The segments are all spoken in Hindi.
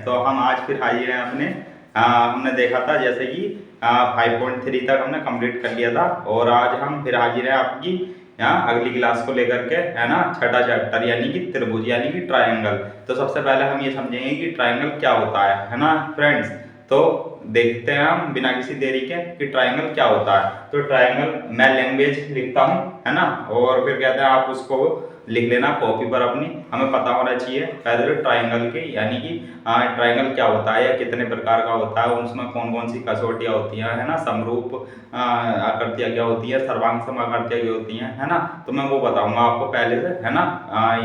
तो हम आज फिर हाजिर हैं अपने हमने देखा था जैसे कि 5.3 तक हमने कंप्लीट कर लिया था और आज हम फिर हाजिर हैं आपकी यहाँ अगली क्लास को लेकर के, है ना, छठा चैप्टर यानी कि त्रिभुज यानी कि ट्रायंगल। तो सबसे पहले हम ये समझेंगे कि ट्रायंगल क्या होता है ना फ्रेंड्स। तो देखते हैं हम बिना किसी देरी के कि ट्रायंगल क्या होता है। तो ट्रायंगल मैं लैंग्वेज लिखता हूँ, है ना, और फिर कहते हैं आप उसको लिख लेना कॉपी पर अपनी। हमें पता होना चाहिए पहले तो ट्रायंगल के यानी कि ट्रायंगल क्या होता है या कितने प्रकार का होता है, उसमें कौन कौन सी कसौटियाँ होती हैं, है ना, समरूप आकृतियाँ क्या होती है, सर्वांग सम आकृतियाँ क्या होती हैं, है ना। तो मैं वो बताऊंगा आपको पहले से, है ना।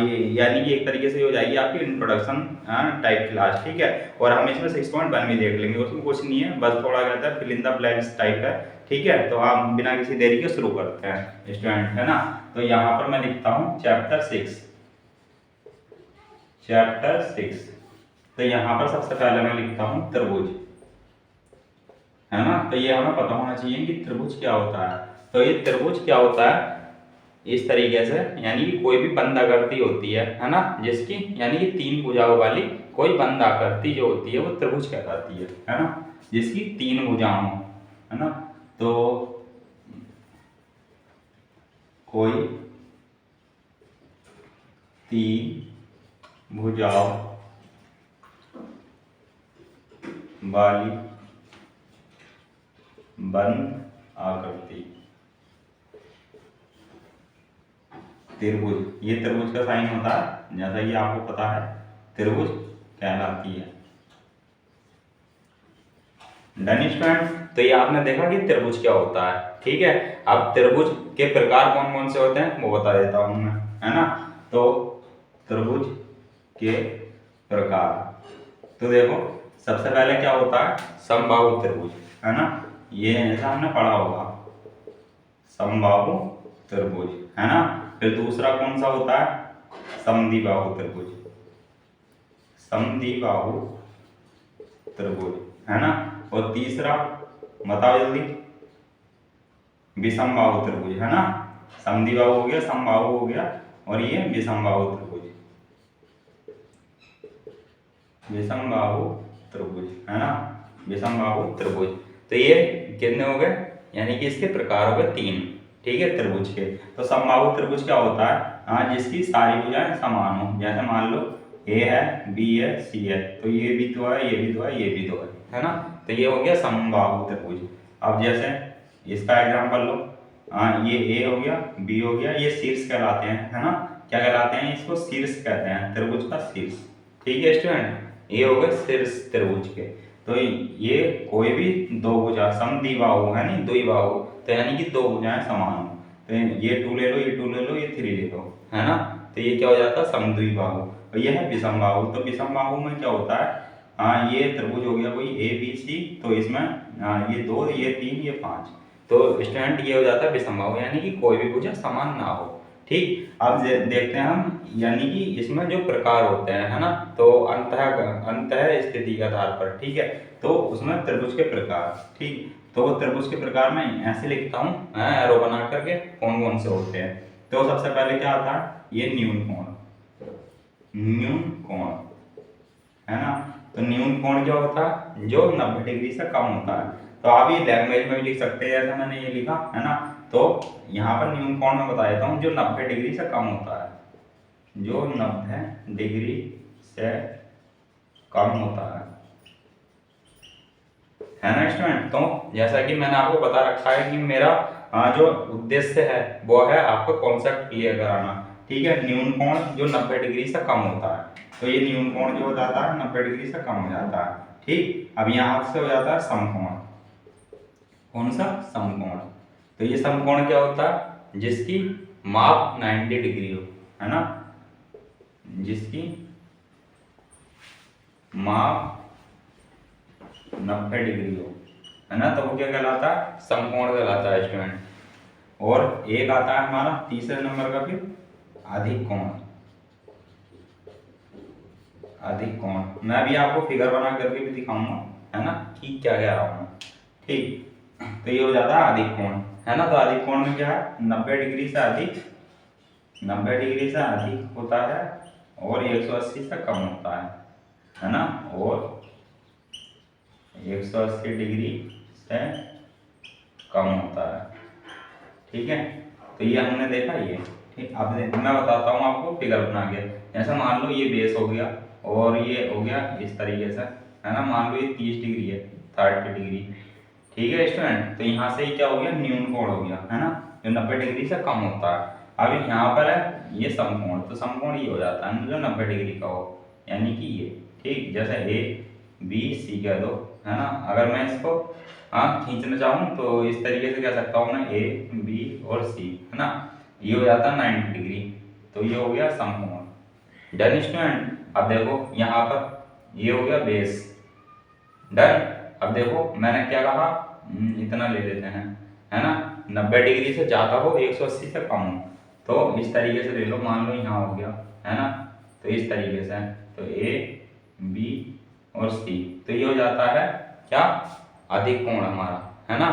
ये यानी कि एक तरीके से हो जाएगी आपकी इंट्रोडक्शन टाइप क्लास, ठीक है। और हम इसमें 6.1 भी देख लेंगे, उसमें कुछ नहीं है, बस थोड़ा कहता है fill in the blanks type है, ठीक है। तो आप बिना किसी देरी के शुरू करते हैं स्टूडेंट, है ना। तो यहाँ पर मैं लिखता हूँ चैप्टर 6। तो यहाँ पर सबसे पहले मैं लिखता हूँ त्रिभुज, है ना। तो ये हमें पता होना चाहिए कि त्रिभुज क्या होता है। तो ये त्रिभुज क्या होता है इस तरीके से, यानी कि कोई भी बंद आकृति होती है ना, जिसकी यानी कि 3 भुजाओं वाली कोई बंद आकृति जो होती है वो त्रिभुज कहलाती है ना, जिसकी 3 भुजाओं, है ना। तो कोई 3 भुजाओं वाली बंद आकृति त्रिभुज, ये त्रिभुज का साइन होता है, जैसा कि आपको पता है त्रिभुज कहलाती है। Done student. तो ये आपने देखा कि त्रिभुज क्या होता है, ठीक है। अब त्रिभुज के प्रकार कौन कौन से होते हैं वो बता देता हूं मैं, है ना। तो त्रिभुज के प्रकार, तो देखो सबसे पहले क्या होता है समबाहु त्रिभुज, है ना। ये ऐसा हमने पढ़ा होगा समबाहु त्रिभुज, है ना। फिर दूसरा कौन सा होता है समद्विबाहु त्रिभुज, समद्विबाहु त्रिभुज, है ना। और तीसरा बताओ जल्दी विषमबाहु त्रिभुज, है ना। समद्विबाहु हो गया, समबाहु हो गया, और ये विषमबाहु त्रिभुज, विषमबाहु त्रिभुज, है ना, विषमबाहु त्रिभुज। तो ये कितने हो गए, यानी कि इसके प्रकार हो गए 3, ठीक है, त्रिभुज के। तो समबाहु त्रिभुज क्या होता है जिसकी सारी भुजाएं समान हो, जैसे मान लो ए है, बी है, सी है, तो ये भी तो है, ये भी तो है, ये भी तो है ना। तो ये हो गया समबाहु त्रिभुज। अब जैसे इसका एग्जांपल लो, ये ए हो गया, बी हो गया, ये शीर्ष कहलाते हैं, है ना। क्या कहलाते हैं इसको, शीर्ष कहते हैं, त्रिभुज का शीर्ष, ठीक है स्टूडेंट। ये हो गए शीर्ष त्रिभुज के। तो ये कोई भी 2 भुजा समद्विबाहु है नहीं द्विबाहु, तो यानी कि 2 भुजाएं समान हो, तो ये 2 ले लो, ये 2 ले लो, ये 3 ले लो, है ना। तो ये क्या हो जाता है समद्विबाहु। और ये है विषमबाहु। तो विषमबाहु में क्या होता है ये त्रिभुज हो गया कोई ए बी सी, तो इसमें ये 2, ये 3, ये 5, तो स्टूडेंट ये हो जाता है विषमबाहु, यानी कि कोई भी भुजा समान ना हो, ठीक। अब देखते हैं हम, यानी कि इसमें जो प्रकार होते हैं, है ना, तो अंतः स्थिति के आधार पर, ठीक है। तो उसमें त्रिभुज के प्रकार, ठीक। तो त्रिभुज के प्रकार में ऐसे लिखता हूँ एरो बना करके कौन कौन से होते हैं। तो सबसे पहले क्या आता है ये न्यून कोण, न्यून कोण, है ना। तो न्यून कोण क्या होता है जो 90 डिग्री से कम होता है। तो आप ये लैंग्वेज में भी लिख सकते हैं जैसा मैंने ये लिखा, है ना। तो यहाँ पर न्यून कोण में बता देता हूँ जो 90 डिग्री से कम होता है, जो 90 डिग्री से कम होता है ना स्टूडेंट। तो जैसा कि मैंने आपको बता रखा है कि मेरा जो उद्देश्य है वो है आपको कॉन्सेप्ट क्लियर कराना, ठीक है। न्यून कोण जो 90 डिग्री से कम होता है, तो ये न्यून कोण जो हो जाता है 90 डिग्री से कम हो जाता है, ठीक। अब यहाँ से हो जाता है समकोण, कौन सा समकोण। तो ये समकोण क्या होता है जिसकी माप 90 डिग्री हो, है ना, जिसकी माप 90 डिग्री हो, है ना। तो वो क्या कहलाता है समकोण कहलाता है स्टूडेंट। और एक आता है हमारा तीसरे नंबर का फिर अधिक कोण, अधिक कोण। मैं भी आपको फिगर बना करके भी दिखाऊंगा, है ना, कि क्या कह रहा हूँ, ठीक। तो ये हो जाता है अधिक कोण, है ना। तो अधिक कोण में क्या है 90 डिग्री से अधिक, 90 डिग्री से अधिक होता है और 180 से कम होता है, है ना, और 180 डिग्री से कम होता है। ठीक है, तो ये हमने देखा ये। ठीक, अब मैं बताता हूँ आपको फिगर बना के। जैसे मान लो ये बेस हो गया और ये हो गया इस तरीके से, है ना। मान लो ये 30 डिग्री है, 30 डिग्री। ठीक है स्टूडेंट, तो यहाँ से क्या हो गया, न्यून कोण हो गया, है ना, जो 90 डिग्री से कम होता है। अब यहाँ पर है ये समकोण, तो समकोण ये हो जाता है जो 90 डिग्री का हो, यानी कि ये। ठीक, जैसे ए बी सी कह दो, है ना। अगर मैं इसको खींचना चाहूँ तो इस तरीके से कह सकता हूँ मैं, ए बी और सी, है ना। ये हो जाता है 90 डिग्री, तो ये हो गया समकोण। डन स्टूडेंट, अब देखो यहाँ पर ये हो गया बेस। डन, अब देखो मैंने क्या कहा, इतना ले लेते हैं, है ना। 90 डिग्री से ज़्यादा हो, 180 से कम हो, तो इस तरीके से ले लो। मान लो यहाँ हो गया, है ना, तो इस तरीके से, तो ए बी और सी, तो ये हो जाता है क्या, अधिक कोण हमारा, है ना।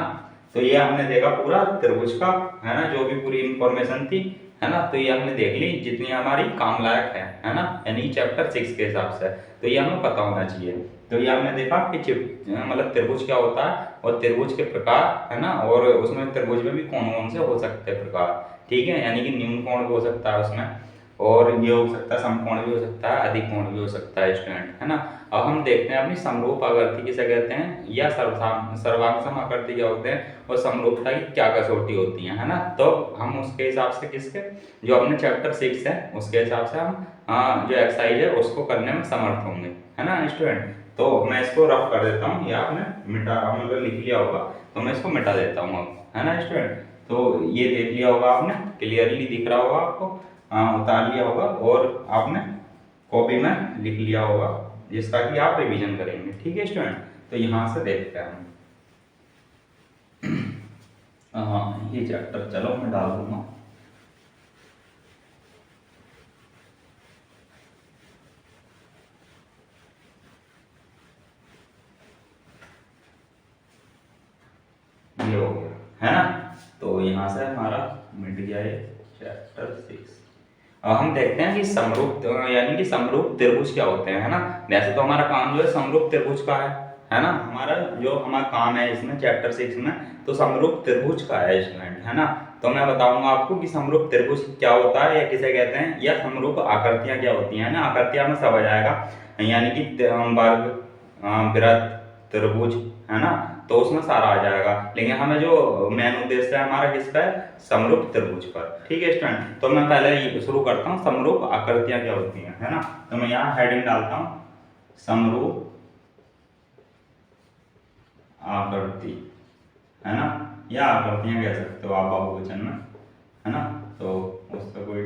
तो ये हमने देखा पूरा त्रिभुज का, है ना, जो भी पूरी इंफॉर्मेशन थी, है ना। तो ये हमने देख ली जितनी हमारी काम लायक है ना, यानी चैप्टर 6 के हिसाब से। तो ये हमें पता होना चाहिए। तो ये हमने देखा कि मतलब त्रिभुज क्या होता है और त्रिभुज के प्रकार, है ना, और उसमें त्रिभुज में भी कौन कौन से हो सकते हैं प्रकार। ठीक है, यानी कि न्यून कोण भी हो सकता है उसमें, और ये हो सकता है समकोण भी हो सकता है, अधिक कोण भी हो सकता है स्टूडेंट, है ना। अब हम देखते हैं अपनी समरूप आकृति किसे कहते हैं, या सर्वांग आकृति क्या होते हैं, और समरूपता की क्या कसौटी होती है ना। तो हम उसके हिसाब से किसके, जो अपने चैप्टर 6 है उसके हिसाब से हम जो एक्सरसाइज है उसको करने में समर्थ होंगे, है ना स्टूडेंट। तो मैं इसको रफ कर देता हूँ, या आपने मिटा मतलब लिख लिया होगा, तो मैं इसको मिटा देता हूँ अब, है ना स्टूडेंट। तो ये देख लिया होगा आपने, क्लियरली दिख रहा होगा आपको, उतार लिया होगा और आपने कॉपी में लिख लिया होगा, जिसका कि आप रिवीजन करेंगे। ठीक है स्टूडेंट, तो यहाँ से देखते हैं हम। हाँ, ये चैप्टर चलो मैं डाल दूंगा। ये हो गया, है ना। तो यहाँ से हमारा मिट गया ये चैप्टर 6। अब हम देखते हैं कि समरूप यानी कि समरूप त्रिभुज क्या होते हैं, है ना। वैसे तो हमारा काम जो है समरूप त्रिभुज का है ना। हमारा काम है इसमें चैप्टर 6 में, तो समरूप त्रिभुज का है स्टूडेंट, है ना। तो मैं बताऊंगा आपको कि समरूप त्रिभुज क्या होता है या किसे कहते हैं, या समरूप आकृतियां क्या होती हैं ना। आकृतियां में सब आ जाएगा, यानी कि वर्ग, वृत्त, त्रिभुज, है ना, तो उसमें सारा आ जाएगा। लेकिन हमें जो मेन उद्देश्य है हमारा किस पर, समरूप त्रिभुज पर। ठीक है स्टूडेंट, तो मैं पहले शुरू करता हूँ समरूप आकृतियां क्या होती हैं, है ना। तो मैं यहाँ हेडिंग डालता हूँ समरूप आकृति, है ना, या आकृतियां कह सकते हो आप बहुवचन में, है ना। तो उसका कोई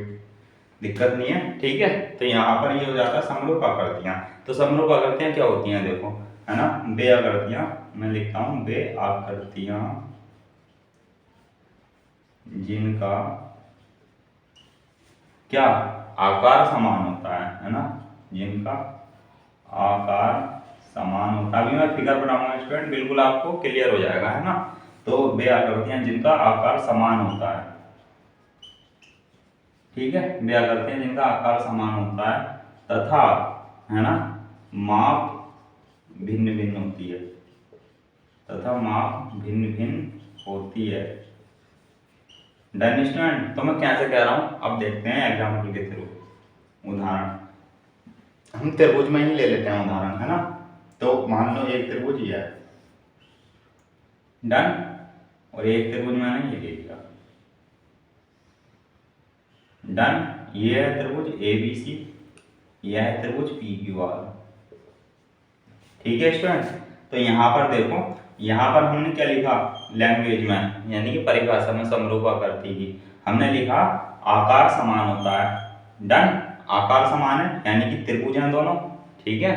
दिक्कत नहीं है। ठीक है, तो यहाँ पर ये हो जाता है समरूप आकृतियां। तो समरूप आकृतियां क्या होती हैं देखो, है ना। बे आकृतियां, मैं लिखता हूँ बे आकृतियां जिनका क्या आकार समान होता है ना, जिनका आकार समान होता है। अभी मैं फिगर बनाऊंगा स्टूडेंट, बिल्कुल आपको क्लियर हो जाएगा, है ना। तो वे आकृतियां जिनका आकार समान होता है, ठीक है, वे आकृतियां जिनका आकार समान होता है तथा, है ना, माप भिन्न भिन्न होती है, तथा माप भिन्न भिन्न होती है। डन स्टूडेंट, तो मैं कैसे कह रहा हूं अब देखते हैं एग्जाम्पल के थ्रू। उदाहरण हम त्रिभुज में ही ले लेते हैं उदाहरण, है ना। तो मान लो एक त्रिभुज ये है, डन, और एक त्रिभुज मैंने ये ले लिया, डन। ये है त्रिभुज ए बी सी, यह है त्रिभुज पी क्यू आर। ठीक है स्टूडेंट, तो यहाँ पर देखो, यहाँ पर हमने क्या लिखा लैंग्वेज में, यानी कि परिभाषा में समरूप आकृति की हमने लिखा आकार समान होता है। डन, आकार समान है यानी कि त्रिभुज हैं दोनों, ठीक है,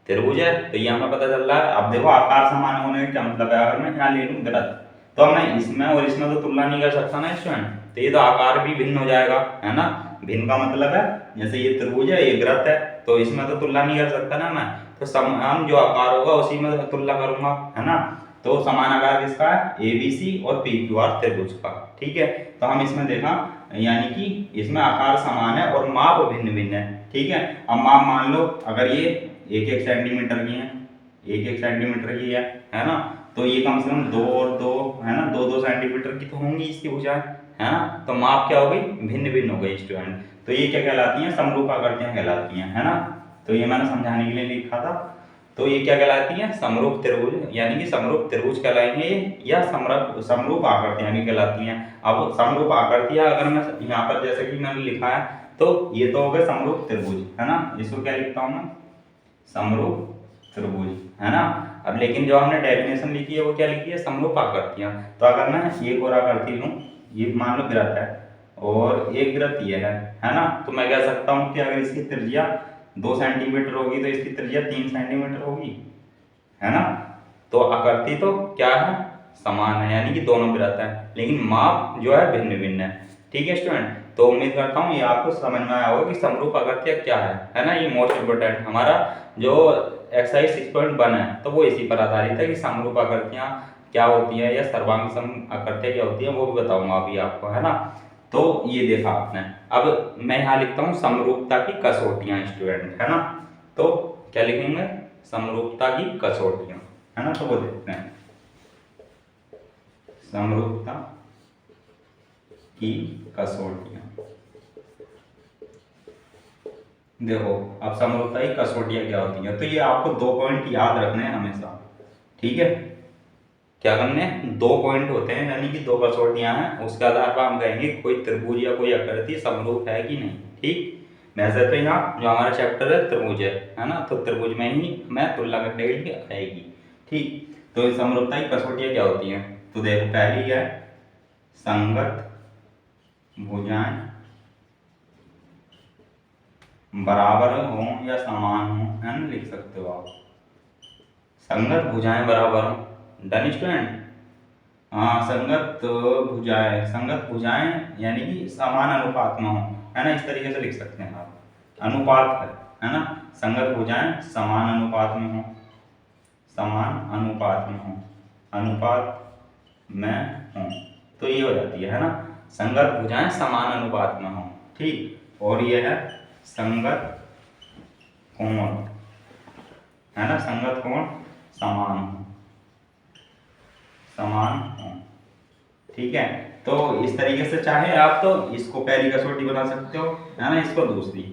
त्रिभुज है, तो ये हमें पता चल रहा है। अब देखो आकार समान होने का क्या मतलब है, अगर मैं यहाँ ले लूँ वृत्त, तो मैं इसमें और इसमें तो तुलना नहीं कर सकता ना स्टूडेंट, तो ये तो आकार भी भिन्न हो जाएगा, है ना। भिन्न का मतलब है जैसे ये त्रिभुज है, ये वृत्त है, तो इसमें तो तुलना नहीं कर सकता ना मैं, तो समान जो आकार होगा उसी में तुलना करूंगा, है ना। तो समान आकार किसका है, ए बी सी और पी क्यू आर त्रिभुज का। ठीक है, तो हम इसमें देखा यानी कि इसमें आकार समान है और माप भिन्न भिन्न है। ठीक है, अब माप मान लो अगर ये एक एक सेंटीमीटर की है, एक एक सेंटीमीटर की है ना। तो ये कम से कम 2 और 2 है ना, 2 2 सेंटीमीटर की तो होंगी इसकी भुजाएं, है ना। तो माप क्या हो गई, भिन्न भिन्न हो गई स्टूडेंट। तो ये क्या कहलाती हैं, समरूप आकृतियां कहलाती हैं, है ना। तो ये मैंने समझाने के लिए लिखा था। तो ये क्या कहलाती हैं, समरूप त्रिभुज, यानी कि समरूप त्रिभुज कहलाएंगे या समरूप आकृतियां भी कहलाती हैं। अब समरूप आकृतियां अगर मैं यहाँ पर जैसे कि मैंने लिखा है, तो ये तो हो गए समरूप त्रिभुज, है ना। इसको क्या लिखता हूँ मैं, समरूप त्रिभुज, है ना। अब लेकिन जो हमने डेफिनेशन लिखी है वो क्या लिखी है, समरूप आकृतियां। तो अगर मैं एक और आकृति लूँ, ये मान लो वृत्त है और एक वृत्त ये है ना। तो मैं कह सकता हूँ कि अगर इसकी त्रिज्या 2 सेंटीमीटर होगी तो इसकी त्रिज्या 3 सेंटीमीटर होगी, है ना। तो आकृति तो क्या है, समान है, यानी कि दोनों वृत्त है, लेकिन माप जो है भिन्न भिन्न है। ठीक है स्टूडेंट, तो उम्मीद करता हूँ ये आपको समझ में आया होगा कि समरूप आकृतियां क्या है ना। ये मोस्ट इम्पोर्टेंट हमारा जो एक्सरसाइज 6.1 है, तो वो इसी पर आधारित है कि समरूप आकृतियां क्या होती है या सर्वांग सम आकृतियां क्या होती है, वो भी बताऊंगा अभी आपको, है ना। तो ये देखा आपने। अब मैं यहाँ लिखता हूँ समरूपता की कसौटियां स्टूडेंट, है ना। तो क्या लिखेंगे, समरूपता की कसौटियां, है ना। तो वो देखते हैं, समरूपता की कसौटियां। देखो अब समरूपता की कसौटियां क्या होती हैं, तो ये आपको 2 पॉइंट याद रखने हैं हमेशा, ठीक है। क्या करने हैं, 2 पॉइंट होते हैं, यानी कि 2 कसौटियां हैं, उसके आधार पर हम कहेंगे कोई त्रिभुज या कोई आकृति समरूप है कि नहीं। ठीक, वैसे तो यहाँ जो हमारा चैप्टर है त्रिभुज है ना। तो त्रिभुज में ही हमें तुलना करने के लिए आएगी। ठीक, तो समरूपता की कसौटियां क्या होती हैं, तो देखो पहली है संगत भुजाएं बराबर हो या समान हो, है ना, लिख सकते हो आप। संगत भुजाएं बराबर हो, डन स्टूडेंट। हाँ, संगत भुजाएं यानी कि समान अनुपात में हो, है ना, इस तरीके से लिख सकते हैं आप। अनुपात है ना, संगत भुजाएं समान अनुपात में हो, समान अनुपात में हो, अनुपात में हो, तो ये हो जाती है ना। संगत भुजाएं समान अनुपात में हो, ठीक। और ये है संगत कोण, है ना, संगत कोण समान हो, समान हो, ठीक है। तो इस तरीके से चाहे आप तो इसको पहली कसौटी बना सकते हो, है ना, इसको दूसरी।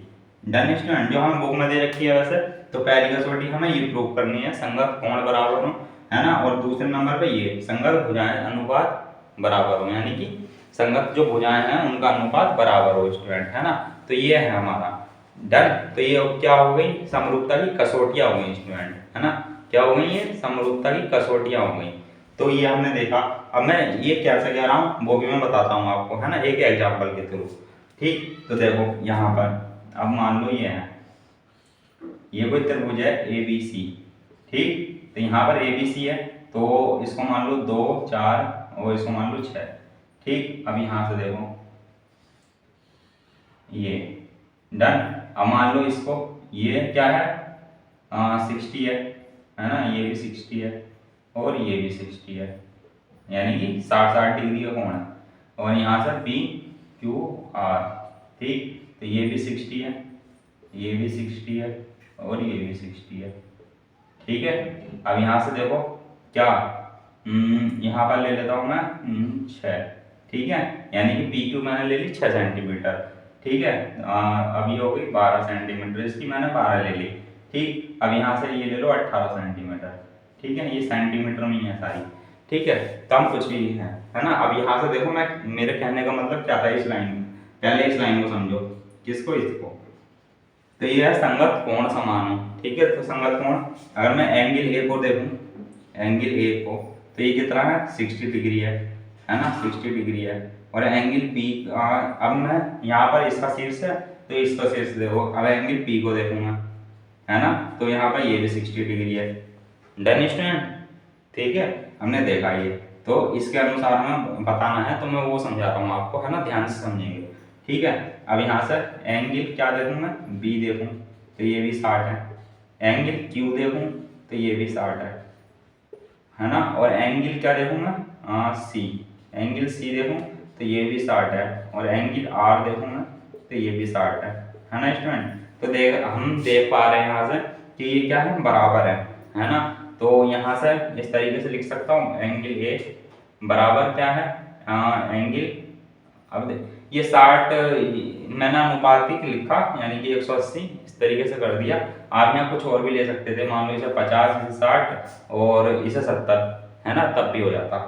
डन स्टूडेंट, जो हमें बुक में दे रखी है वैसे तो पहली कसौटी हमें ये प्रूव करनी है संगत कोण बराबर हो, है ना। और दूसरे नंबर पे ये संगत भुजाएं अनुपात बराबर हो, यानी कि संगत जो भुजाएं हैं उनका अनुपात बराबर हो स्टूडेंट, है ना। तो ये है हमारा डन। तो ये क्या हो गई, समरूपता की कसौटियां हो गई स्टूडेंट, है ना। क्या हो गई, ये समरूपता की कसौटियां हो गई। तो ये हमने देखा। अब मैं ये कैसे कह रहा हूँ वो भी मैं बताता हूँ आपको, है ना, एक एग्जाम्पल के थ्रू। ठीक, तो देखो यहाँ पर अब मान लो ये है, ये कोई त्रिभुज है ABC, ठीक। तो यहाँ पर ABC है, तो इसको मान लो 2 4 और इसको मान लो 6, ठीक। अब यहाँ से देखो ये डन। अब मान लो इसको ये क्या है, 60 है ना, ये भी 60 है और ये भी 60 है, यानी कि 60 डिग्री का कोण है। और यहाँ से PQR, ठीक। तो ये भी 60 है, ये भी 60 है और ये भी 60 है, ठीक है। अब यहाँ से देखो क्या, यहाँ पर ले लेता हूँ मैं 6, ठीक है, यानी कि PQ मैंने ले ली 6 सेंटीमीटर, ठीक है। अभी हो गई 12 सेंटीमीटर, इसकी मैंने 12 ले ली, ठीक। अब यहाँ से ये ले लो 18 सेंटीमीटर, ठीक है। ये सेंटीमीटर में ही है सारी, ठीक है। तो हम कुछ भी है ना। अब यहाँ से देखो, मैं मेरे कहने का मतलब क्या था इस लाइन में, पहले इस लाइन को समझो, किसको, इसको। तो ये है संगत कोण समान हो, ठीक है। तो संगत कोण, अगर मैं एंगल A को देखूं, एंगल A को, तो ये कितना है, 60 डिग्री है ना, 60 डिग्री है। और एंगल B, अब मैं यहाँ पर इसका शीर्ष है तो इसका शीर्ष देखो। अब एंगल P को देखूंगा, है ना, तो यहाँ पर ये भी 60 डिग्री है। डन स्टूडेंट, ठीक है, हमने देखा ये। तो इसके अनुसार हमें बताना है, तो मैं वो समझा रहा हूँ आपको, है ना, ध्यान से समझेंगे, ठीक है। अब यहाँ से एंगल क्या देखूँ मैं, B देखूँ तो ये भी 60 है, एंगल Q देखूँ तो ये भी 60 है ना। और एंगल क्या देखूँ मैं, C, एंगल C देखूँ तो ये भी 60 है। और एंगल R देखूँ मैं तो ये भी 60 है ना स्टूडेंट। तो हम देख पा रहे हैं यहाँ से कि ये क्या है, बराबर है ना। तो यहाँ से इस तरीके से लिख सकता हूँ, एंगल ए बराबर क्या है, एंगल, अब ये 60 मैंने अनुपातिक लिखा यानी कि 180 इस तरीके से कर दिया। आप यहाँ कुछ और भी ले सकते थे, मान लो इसे 50, इसे 60 और इसे 70, है ना, तब भी हो जाता।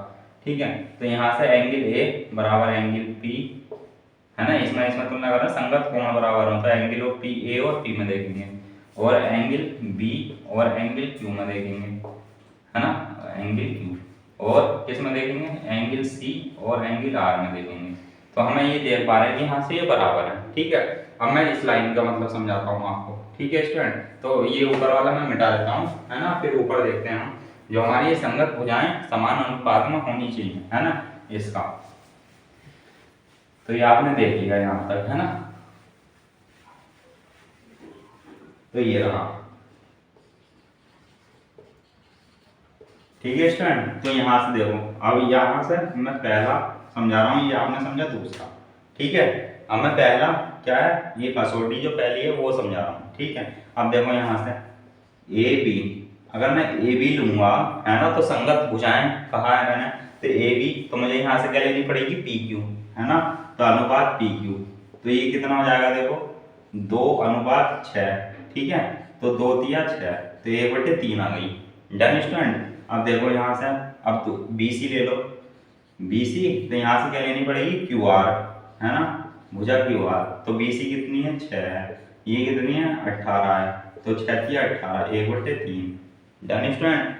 ठीक है, तो यहाँ से एंगल ए बराबर एंगल पी, है ना, इसमें इसमें तुलना करना, संगत कोण बराबर होता है, एंगल ऑफ पी ए और पी में देखेंगे, और एंगल बी और एंगल क्यू में देखेंगे, है ना, एंगल क्यू, और किस में देखेंगे, एंगल सी और एंगल आर में देखेंगे। तो हमें ये देख पा रहे हैं कि यहाँ से ये बराबर है। ठीक है, अब मैं इस लाइन का मतलब समझाता हूँ आपको। ठीक है स्टूडेंट, तो ये ऊपर वाला मैं मिटा देता हूँ, है ना, फिर ऊपर देखते हैं हम, जो हमारी ये संगत भुजाएं समान अनुपात में होनी चाहिए, है ना, इसका। तो ये आपने देख लिया यहाँ तक, है ना। तो ये रहा। ठीक है स्टूडेंट, तो यहाँ से देखो, अब यहाँ से मैं पहला समझा रहा हूँ, ये आपने समझा दूसरा। ठीक है, अब मैं पहला क्या है, ये कसौटी जो पहली है वो समझा रहा हूँ। ठीक है, अब देखो यहाँ से ए बी, अगर मैं ए बी लूंगा, है ना, तो संगत भुजाएं कहा है मैंने, तो ए बी, तो मुझे यहाँ से क्या लेनी पड़ेगी, पी क्यू, है ना, तो अनुपात पी क्यू। तो ये कितना हो जाएगा, देखो 2:6। ठीक है, तो 2 तिया 6, तो 1/3 आ गई। Done student. अब देखो यहाँ से, अब तो बी सी ले लो, बी सी, तो यहाँ से क्या लेनी पड़ेगी, क्यू आर, है ना, भुजा क्यू आर। तो बी सी कितनी है, 6 है, ये कितनी है, 18 है, तो 6 तिया 18, 1/3। Done student.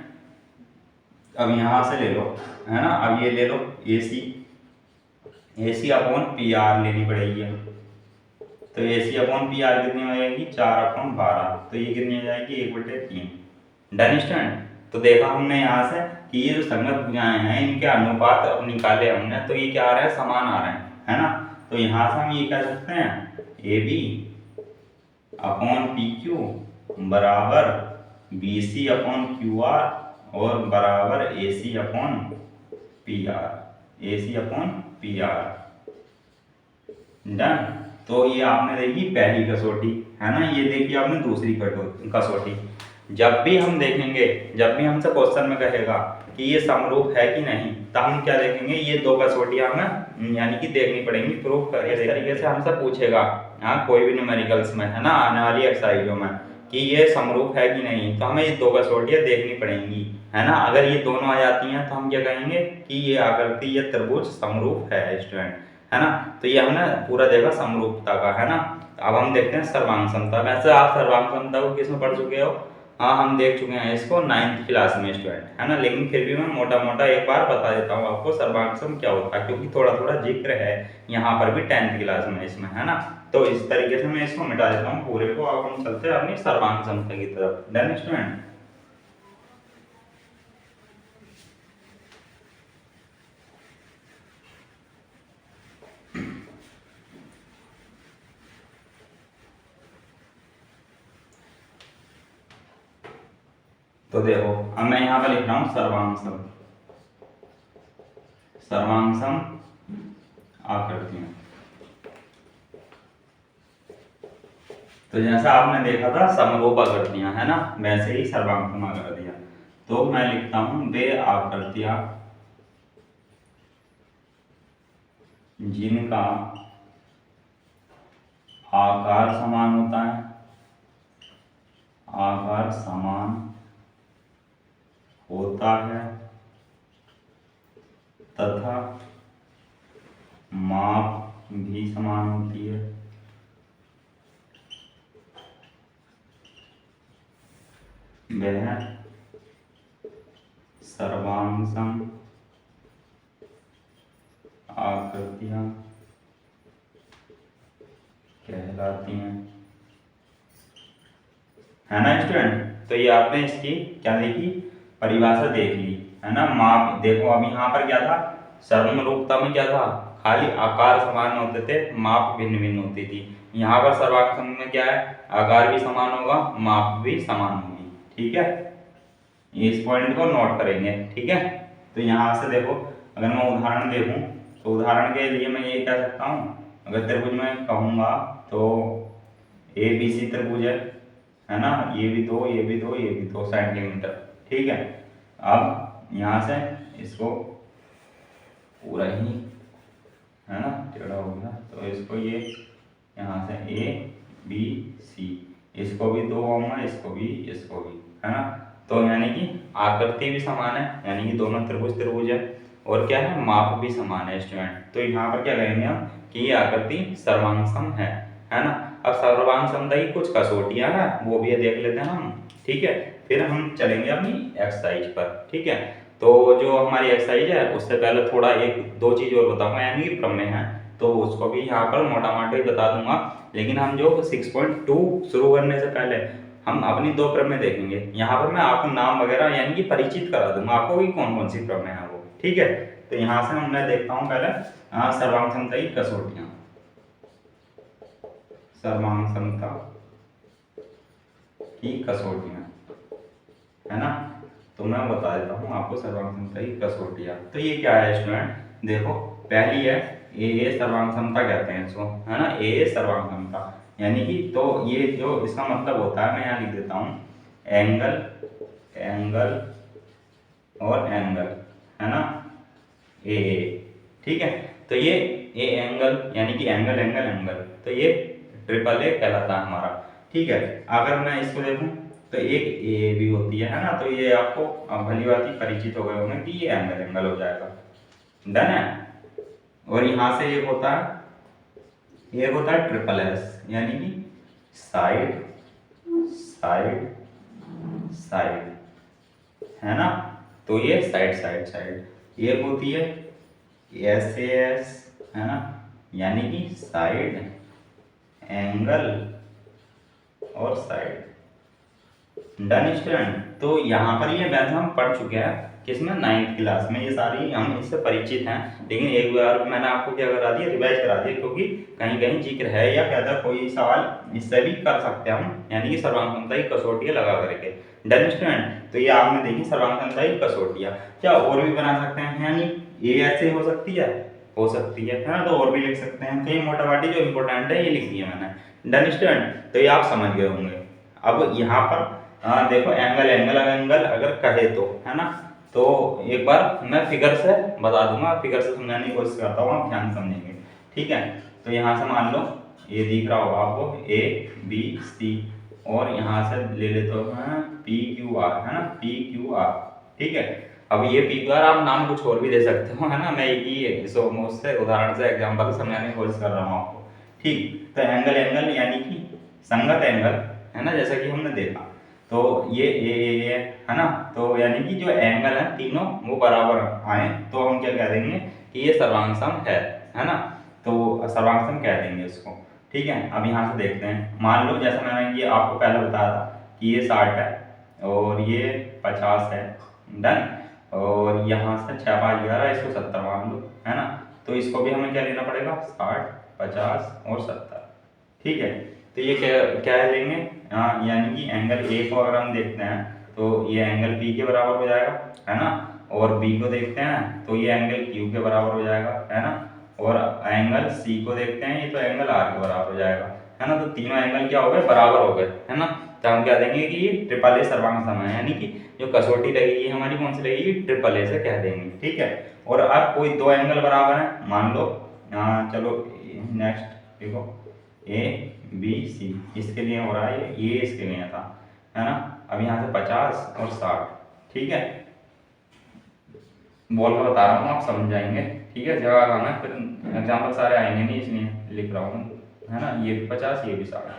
अब यहाँ से ले लो, है ना, अब ये ले लो ए सी, ए सी अपॉन पी आर लेनी पड़ेगी। तो ए सी अपॉन पी आर कितनी हो जाएगी, 4/12, तो ये कितनी हो जाएगी, 1/3। Done student. तो देखा हमने यहाँ से कि ये जो संगत भुजाएं हैं इनके अनुपात अब निकाले हमने, तो ये क्या आ रहा है, समान आ रहे हैं, है ना। तो यहाँ से हम ये कह सकते हैं, A B upon P Q बराबर B C upon Q R और बराबर A C upon P R, A C upon P R. Done. तो ये आपने देखी पहली कसौटी, है ना, ये देखी आपने दूसरी कसौटी। जब भी हम देखेंगे, जब भी हमसे क्वेश्चन में कहेगा कि ये समरूप है कि नहीं, तो हम क्या देखेंगे, ये दो कसौटियां हमें यानी कि देखनी पड़ेंगी, प्रूफ करके। इस तरीके से हमसे पूछेगा, हाँ, कोई भी न्यूमेरिकल्स में, है ना, आने वाली एक्सरसाइजों में, कि ये समरूप है कि नहीं, तो हमें ये दो कसौटियां देखनी पड़ेंगी, है ना। अगर ये दोनों आ जाती हैं तो हम क्या कहेंगे कि ये आकृति, ये त्रिभुज समरूप है स्टूडेंट, है ना। तो ये हमने पूरा देखा समरूपता का, है ना। अब हम देखते हैं सर्वांग समता। वैसे आप सर्वांग समता को किसमें पढ़ चुके हो, हाँ, हम देख चुके हैं इसको 9th क्लास में स्टूडेंट, है ना, लेकिन फिर भी मैं मोटा मोटा एक बार बता देता हूँ आपको सर्वांग सम क्या होता है, क्योंकि थोड़ा थोड़ा जिक्र है यहाँ पर भी 10th क्लास में इसमें, है ना। तो इस तरीके से मैं इसको मिटा देता हूँ पूरे को। अब हम चलते हैं अपनी सर्वांग समता की तरफ। Done student. तो देखो, अब मैं यहाँ पे लिख रहा हूँ सर्वांग सम, सर्वांग सम आकृतियां। तो जैसा आपने देखा था समरूप आकृतियां, है ना, वैसे ही सर्वांग सम आकृतियां। तो मैं लिखता हूं वे आकृतियां जिनका आकार समान होता है, आकार समान होता है तथा माप भी समान होती है, वह सर्वांग सम आकृतियां कहलाती हैं, है ना स्टूडेंट। तो ये आपने इसकी क्या देखी, परिभाषा देख ली, है ना। माप देखो, अब यहाँ पर क्या था, समरूपता में क्या था, खाली आकार समान होते थे, माप भिन्न भिन्न होती थी। यहाँ पर सर्वांग सम में क्या है, आकार भी समान होगा, माप भी समान होगी। ठीक है, इस पॉइंट को नोट करेंगे। ठीक है, तो यहाँ से देखो, अगर मैं उदाहरण देखूं, तो उदाहरण के लिए मैं ये कह सकता हूँ, अगर त्रिभुज में कहूँगा तो ए बी सी त्रिभुज है, है ना, ये भी 2, ये भी 2, ये भी 2 सेंटीमीटर। ठीक है, अब यहाँ से इसको पूरा ही, है ना, टेढ़ा हो गया, तो इसको ये यहाँ से ए बी सी, इसको भी 2 होगा, इसको भी, है ना। तो यानी कि आकृति भी समान है, यानी कि दोनों त्रिभुज त्रिभुज है, और क्या है, माप भी समान है स्टूडेंट। तो यहाँ पर क्या कहेंगे हम कि ये आकृति सर्वांग है ना। अब सर्वांग समता की कुछ कसौटियाँ हैं, वो भी देख लेते हैं हम। ठीक है, फिर हम चलेंगे अपनी एक्सरसाइज पर। ठीक है, तो जो हमारी एक्सरसाइज है उससे पहले थोड़ा एक दो चीज़ और बताऊंगा, यानी कि प्रमेय है, तो उसको भी यहाँ पर मोटा मोटा ही बता दूंगा। लेकिन हम जो 6.2 शुरू करने से पहले हम अपनी 2 प्रमेय देखेंगे। यहाँ पर मैं आपको नाम वगैरह यानी कि परिचित करा दूंगा आपको कि कौन कौन सी प्रमेय है वो। ठीक है, तो यहाँ से मैं देखता हूँ पहले सर्वांग समता की कसौटियाँ। सर्वांग समता की कसौटियाँ, है ना। तो मैं बता देता हूँ आपको सर्वांग समता की कसौटियाँ। तो ये क्या है स्टूडेंट, देखो पहली है ए सर्वांग समता कहते हैं इसको, है ना, ए सर्वांग समता, यानी कि तो ये जो इसका मतलब होता है, मैं यहाँ लिख देता हूँ, एंगल एंगल और एंगल, है ना, ए। ठीक है, तो ये ए एंगल यानी कि एंगल एंगल एंगल, तो ये ट्रिपल ए कहलाता है हमारा। ठीक है, अगर मैं इसको देखूं तो एक ए भी होती है ना, तो ये आपको भली बात ही परिचित हो गए होंगे कि ये एंगल एंगल हो जाएगा। डन है। और यहाँ से एक होता है ट्रिपल एस, यानी कि साइड साइड साइड, है ना। तो ये साइड साइड साइड। एक होती है एस एस, है ना, यानी कि साइड एंगल और साइड। Done student. तो यहाँ पर ये वैसे हम पढ़ चुके हैं किसमें, 9th क्लास में, ये सारी हम इससे परिचित हैं। लेकिन एक बार मैंने आपको क्या करा दिया, रिवाइज करा दिया, क्योंकि कहीं कहीं जिक्र है या कहता कोई सवाल इससे भी कर सकते हैं हम, यानी कि सर्वांग समता की कसौटियाँ लगा करके। Done student. तो ये आपने देखी सर्वांग समता की कसौटियाँ। क्या और भी बना सकते हैं, यानी ये ऐसे हो सकती है ना, तो और भी लिख सकते हैं। तो ये मोटा मोटी जो इम्पोर्टेंट है ये लिख दिया मैंने। Done student. तो ये आप समझ गए होंगे। अब यहाँ पर देखो एंगल एंगल एंगल अगर कहे तो, है ना, तो एक बार मैं फिगर से बता दूंगा, फिगर से समझाने की कोशिश करता हूँ, आप ध्यान समझेंगे। ठीक है, तो यहाँ से मान लो ये दिख रहा होगा आपको ए बी सी, और यहाँ से ले लेते हो पी क्यू आर, है ना, पी क्यू आर। ठीक है, अब ये पी क्यू आर आप नाम कुछ और भी दे सकते हो, है ना, मैं एक ही उससे उदाहरण से एग्जाम्पल समझाने की कोशिश कर रहा हूँ आपको। ठीक, तो एंगल एंगल यानी कि संगत एंगल, है ना, जैसा कि हमने देखा। तो ये है ना, तो यानी कि जो एंगल है तीनों वो बराबर आए तो हम क्या कह देंगे कि ये सर्वांग सम है ना, तो सर्वांग सम कह देंगे इसको। ठीक है, अब यहाँ से देखते हैं, मान लो जैसा मैंने ये आपको पहले बताया था कि ये 60 है और ये 50 है। डन। और यहाँ से 6 5 11 इसको 70 मान लो, है ना, तो इसको भी हमें क्या लेना पड़ेगा, 60 50 और 70। ठीक है, तो ये क्या क्या लेंगे, यानी कि एंगल ए को अगर हम देखते हैं तो ये एंगल बी के बराबर हो जाएगा, है ना, और बी को देखते हैं तो ये एंगल क्यू के बराबर हो जाएगा, है ना, और एंगल सी को देखते हैं ये तो एंगल आर के बराबर हो जाएगा, है ना। तो तीनों एंगल क्या हो गए, बराबर हो गए, है ना। तो हम क्या देंगे कि ये ट्रिपल ए सर्वांग सम है, यानी कि जो कसौटी लगेगी हमारी कौन सी लगेगी, ट्रिपल ए से कह देंगे। ठीक है, और अब कोई दो एंगल बराबर है, मान लो चलो नेक्स्ट देखो ए बी सी, इसके लिए हो रहा है ये इसके लिए था, है ना। अब यहाँ से 50 और 60। ठीक है, बोल कर बता रहा हूँ, आप समझ जाएंगे। ठीक है, जगह आना फिर एग्जाम्पल सारे आएंगे नहीं, इसलिए लिख रहा हूँ, है ना, ये भी 50 ये भी 60।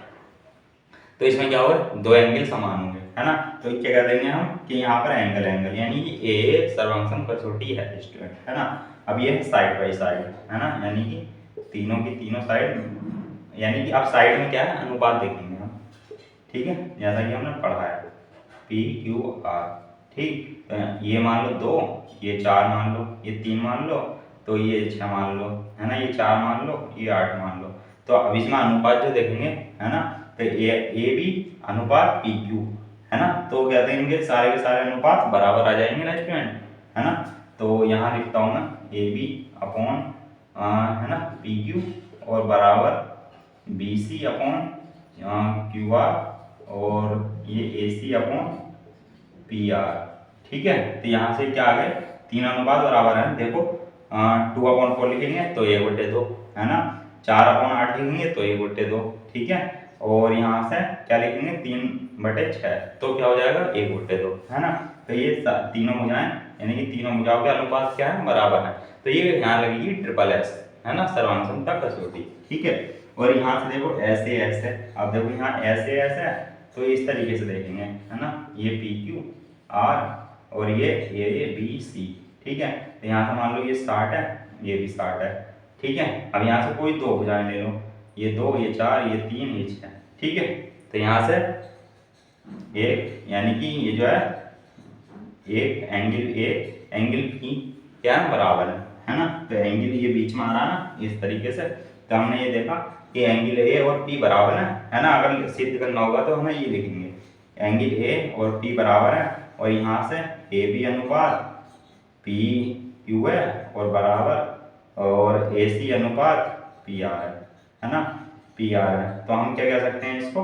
तो इसमें क्या होगा, दो एंगल समान होंगे, है ना। तो क्या कह देंगे हम कि यहाँ पर एंगल एंगल यानी कि ए सर्वांग सम कसौटी है स्टूडेंट, है ना। अब ये है साइड बाई साइड, है ना, यानी कि तीनों की तीनों साइड, यानी कि अब साइड में क्या है, अनुपात देखेंगे हम। ठीक है, जैसा कि हमने पढ़ा है पी क्यू आर। ठीक, तो ये मान लो 2, ये 4 मान लो, ये 3 मान लो, तो ये 6 मान लो, है ना, ये 4 मान लो, ये 8 मान लो। तो अब इसमें अनुपात जो देखेंगे, है ना, तो ए बी अनुपात पी क्यू, है ना, तो क्या देंगे, सारे के सारे अनुपात बराबर आ जाएंगे ना स्टूडेंट, है ना। तो यहाँ लिखता हूँ मैं ए बी अपॉन, है ना, पी क्यू और बराबर B C upon Q R और ये AC अपॉन PR। ठीक है, तो यहाँ से क्या आ गए, तीन अनुपात बराबर है। देखो 2/4 लिखेंगे तो 1/2, है ना। 4/8 लिखेंगे तो 1/2, ठीक है। और यहाँ से क्या लिखेंगे, 3/6, तो क्या हो जाएगा 1/2, है ना। तो ये तीनों भुजाएं यानी कि तीनों भुजाओं के अनुपात क्या है, बराबर है। तो ये यहाँ लगेगी SSS, है ना, सर्वांग क्षमता कसौटी। ठीक है, और यहाँ से देखो ऐसे ऐसे, अब देखो यहाँ ऐसे ऐसे है, तो इस तरीके से देखेंगे, है ना। ये PQR और ये ABC। ठीक है, तो यहाँ से मान लो ये 60 है, ये भी 60 है। ठीक है, अब यहाँ से कोई दो भुजाएं ले लो, ये 2, ये 4, ये 3, ये 6। ठीक है, तो यहाँ से एक यानी कि ये जो है एक एंगल की क्या है, बराबर है ना। तो एंगल ये बीच में आ रहा है ना, इस तरीके से। तो हमने ये देखा कि एंगल A और P बराबर है ना। अगर सिद्ध करना होगा तो हमें ये लिखेंगे, एंगल A और P बराबर है, और यहाँ से AB अनुपात PQ है और बराबर, और AC अनुपात PR है ना, PR है। तो हम क्या कह सकते हैं इसको,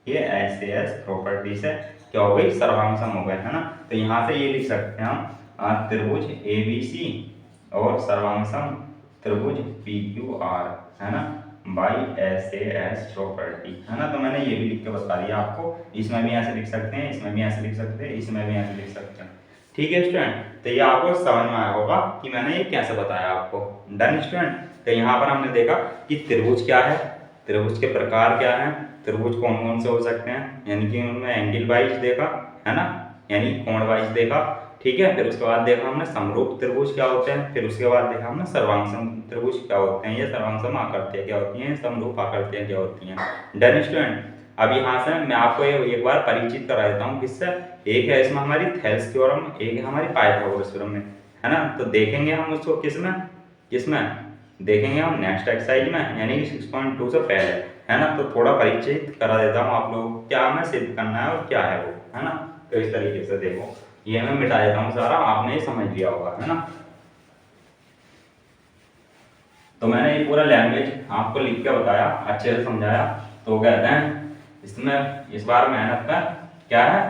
ये SAS प्रॉपर्टी से क्या हो गई, सर्वांग हो गए, है ना। तो यहाँ से ये लिख सकते हैं हम त्रिभुज ABC और सर्वांग त्रिभुज PQR, है ना, बाई SAS प्रॉपर्टी, है ना। तो मैंने ये भी लिख के बता दिया आपको, इसमें भी ऐसे लिख सकते हैं, इसमें भी ऐसे लिख सकते हैं, इसमें भी ऐसे लिख सकते हैं। ठीक है स्टूडेंट, तो ये आपको समझ में आया होगा कि मैंने ये कैसे बताया आपको। Done student. तो यहाँ पर हमने देखा कि त्रिभुज क्या है, त्रिभुज के प्रकार क्या हैं, त्रिभुज कौन कौन से हो सकते हैं, यानी कि उनमें एंगल वाइज देखा, है ना, यानी कोण वाइज देखा। ठीक है, फिर उसके बाद देखा हमने समरूप त्रिभुज क्या होते हैं, फिर उसके बाद देखा हमने सर्वांगसम त्रिभुज क्या होते हैं, ये सर्वांगसम आकृतियां क्या होती हैं, समरूप आकृतियां क्या होती हैं। Done student. अब यहाँ से मैं आपको एक बार परिचित करा देता हूँ किससे। एक है इसमें हमारी थेल्स थ्योरम, एक है हमारी पाइथागोरस थ्योरम में, है ना। तो देखेंगे हम उसको किसमें किसमें देखेंगे हम नेक्स्ट एक्सरसाइज में, यानी कि 6.2 से पहले, है ना। तो थोड़ा परिचित करा देता हूँ आप लोग क्या हमें सिद्ध करना है और क्या है वो, है ना। तो इस तरीके से देखो, ये मैं मिटा देता हूँ सारा, आपने ये समझ लिया होगा, है ना। तो मैंने ये पूरा लैंग्वेज आपको लिख के बताया, अच्छे से समझाया। तो कहते हैं इसमें इस बार मेहनत का क्या है,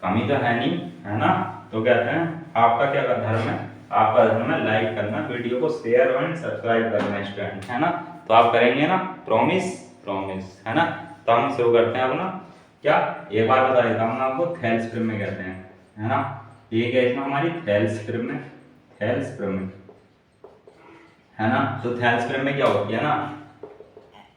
कमी तो है नहीं, है ना। तो कहते हैं आपका क्या धर्म है, आपका धर्म है लाइक करना, वीडियो को शेयर एंड सब्सक्राइब करना स्टूडेंट, है ना। तो आप करेंगे ना, प्रॉमिस प्रॉमिस, है ना। तो हम शुरू करते हैं अपना क्या, एक बार बता देता हूँ आपको, थेल्स पिरामिड कहते हैं, है ना। ये क्या इसमें हमारी थेल्स पिरामिड, थेल्स पिरामिड, है ना। तो थेल्स पिरामिड क्या होती है ना,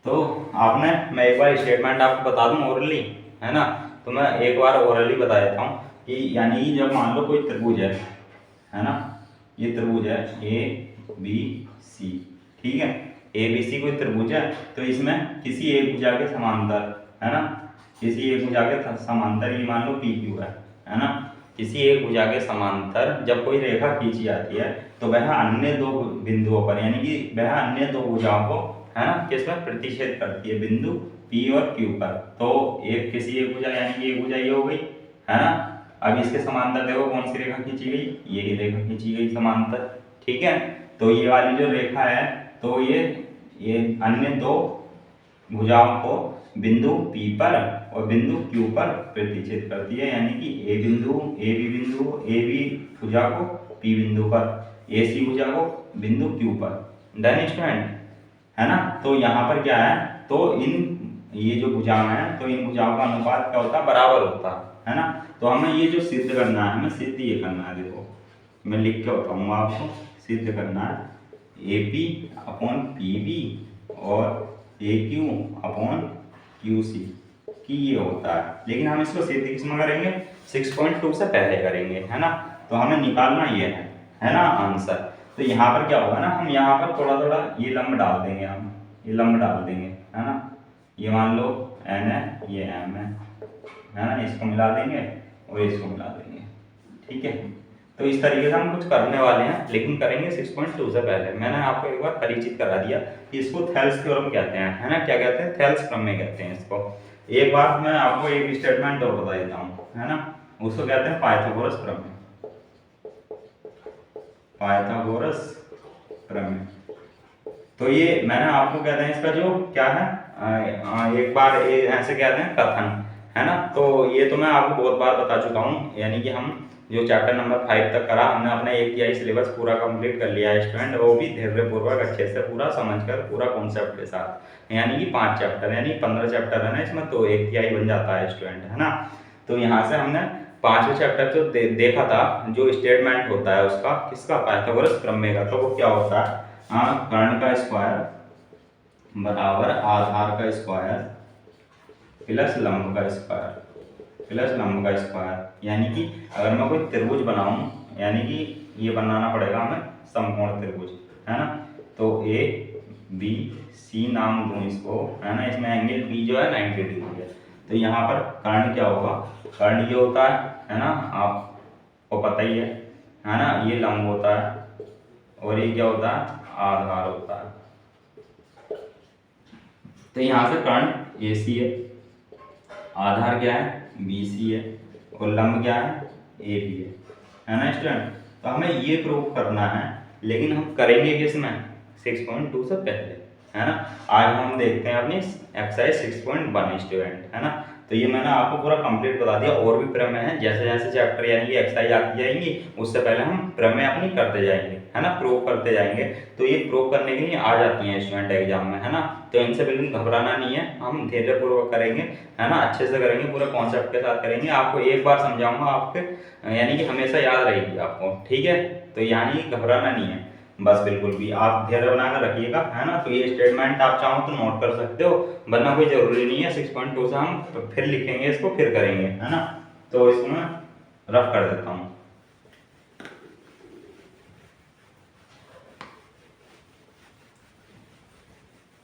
तो आपने, मैं एक बार स्टेटमेंट आपको बता दूं ओरली, है ना। तो मैं एक बार ओरली बता देता हूँ कि यानी कि जब मान लो कोई त्रिभुज है ना, ये त्रिभुज है ABC। ठीक है, ABC कोई त्रिभुज है, तो इसमें किसी एक भुजा के समांतर, है ना, किसी एक भुजा के समांतर, ये मान लो PQ है ना। किसी एक भुजा के समांतर जब कोई रेखा खींची जाती है, तो वह अन्य दो बिंदुओं पर, यानी कि वह अन्य दो भुजाओं को, है ना, किसमें प्रतिच्छेद करती है, बिंदु P और Q पर। तो एक किसी एक भुजा, यानी कि एक भुजा ये हो गई, है ना। अब इसके समांतर देखो कौन सी रेखा खींची गई, ये रेखा खींची गई समांतर। ठीक है, तो ये वाली जो रेखा है, तो ये अन्य दो भुजाओं को बिंदु P पर और बिंदु Q पर प्रतिच्छेद करती है, यानी कि AB भुजा को P बिंदु पर, AC भुजा को बिंदु Q पर। डन स्टूडेंट, है ना। तो यहाँ पर क्या है, तो ये जो भुजाएं हैं, तो इन भुजाओं का अनुपात क्या होता है, बराबर होता है ना। तो हमें ये जो सिद्ध करना है, हमें सिद्ध ये करना है, देखो मैं लिख के बताऊंगा आपको, सिद्ध करना है AP अपॉन PB और AQ अपॉन QC कि ये होता है। लेकिन हम इसको सिद्ध किसमें करेंगे, 6.2 से पहले करेंगे, है ना। तो हमें निकालना ये है ना आंसर। तो यहाँ पर क्या होगा ना, हम यहाँ पर थोड़ा थोड़ा ये लंब डाल देंगे, हम ये लंब डाल देंगे, है ना। ये मान लो N है, ये M है ना, इसको मिला देंगे और इसको मिला देंगे। ठीक है, तो इस तरीके से हम कुछ करने वाले हैं, लेकिन करेंगे 6.2 से पहले। मैंने आपको एक बार परिचित करा दिया कि इसको थेल्स थ्योरम कहते हैं, है ना। क्या कहते हैं, थेल्स प्रमेय कहते हैं इसको। एक बार मैं आपको एक स्टेटमेंट और बता देता हूँ, है ना, उसको कहते हैं पाइथागोरस प्रमेय, पाइथागोरस प्रमेय। तो ये मैंने आपको कहते हैं इसका जो क्या है, एक बार ऐसे कहते हैं कथन, है ना। तो ये तो मैं आपको बहुत बार बता चुका हूँ, यानी कि हम जो चैप्टर नंबर 5 तक करा हमने अपना 1 तिहाई सिलेबस पूरा कंप्लीट कर लिया है स्टूडेंट, वो भी धैर्यपूर्वक अच्छे से पूरा समझकर पूरा कॉन्सेप्ट के साथ, यानी कि 5 चैप्टर यानी 15 चैप्टर है ना इसमें, तो 1 तिहाई बन जाता है स्टूडेंट, है ना। तो यहाँ से हमने 5वें चैप्टर जो देखा था, जो स्टेटमेंट होता है उसका किसका, पाइथागोरस प्रमेय का। तो वो क्या होता है, कर्ण का स्क्वायर बराबर आधार का स्क्वायर प्लस लंब का स्क्वायर प्लस लंब का स्क्वायर, यानी कि अगर मैं कोई त्रिभुज बनाऊं, यानी कि ये बनाना पड़ेगा हमें समकोण त्रिभुज, है ना। तो ए बी सी नाम दूं इसको, है ना। इसमें एंगल बी जो है 90 डिग्री है। तो यहाँ पर कर्ण क्या होगा, कर्ण ये होता है ना, आपको पता ही है ना। ये लंब होता है और ये क्या होता है, आधार होता है। तो यहाँ से कर्ण ए सी है, आधार क्या है बी सी है, और लंब क्या है ए बी है ना स्टूडेंट। तो हमें ये प्रूव करना है, लेकिन हम करेंगे किसमें, 6.2 से पहले, है ना। आज हम देखते हैं अपनी एक्सरसाइज 6.1 स्टूडेंट, है ना। तो ये मैंने आपको पूरा कंप्लीट बता दिया, और भी प्रमेय है, जैसे जैसे चैप्टर यानी कि एक्सरसाइज आती जाएंगी उससे पहले हम प्रमेय अपनी करते जाएंगे, है ना, प्रूव करते जाएंगे। तो ये प्रूव करने के लिए आ जाती हैं स्टूडेंट एग्जाम में, है ना। तो इनसे बिल्कुल घबराना नहीं है, हम धैर्यपूर्वक करेंगे, है ना, अच्छे से करेंगे, पूरे कॉन्सेप्ट के साथ करेंगे। आपको एक बार समझाऊंगा, आपके यानी कि हमेशा याद रहेगी आपको, ठीक है। तो यानी घबराना नहीं है, बस बिल्कुल भी आप धैर्य बनाकर रखिएगा, है ना। तो ये स्टेटमेंट आप चाहो तो नोट कर सकते हो, वरना कोई जरूरी नहीं है। 6.2 से हम तो फिर लिखेंगे इसको, फिर करेंगे, है ना। तो इसको मैं रफ कर देता हूँ।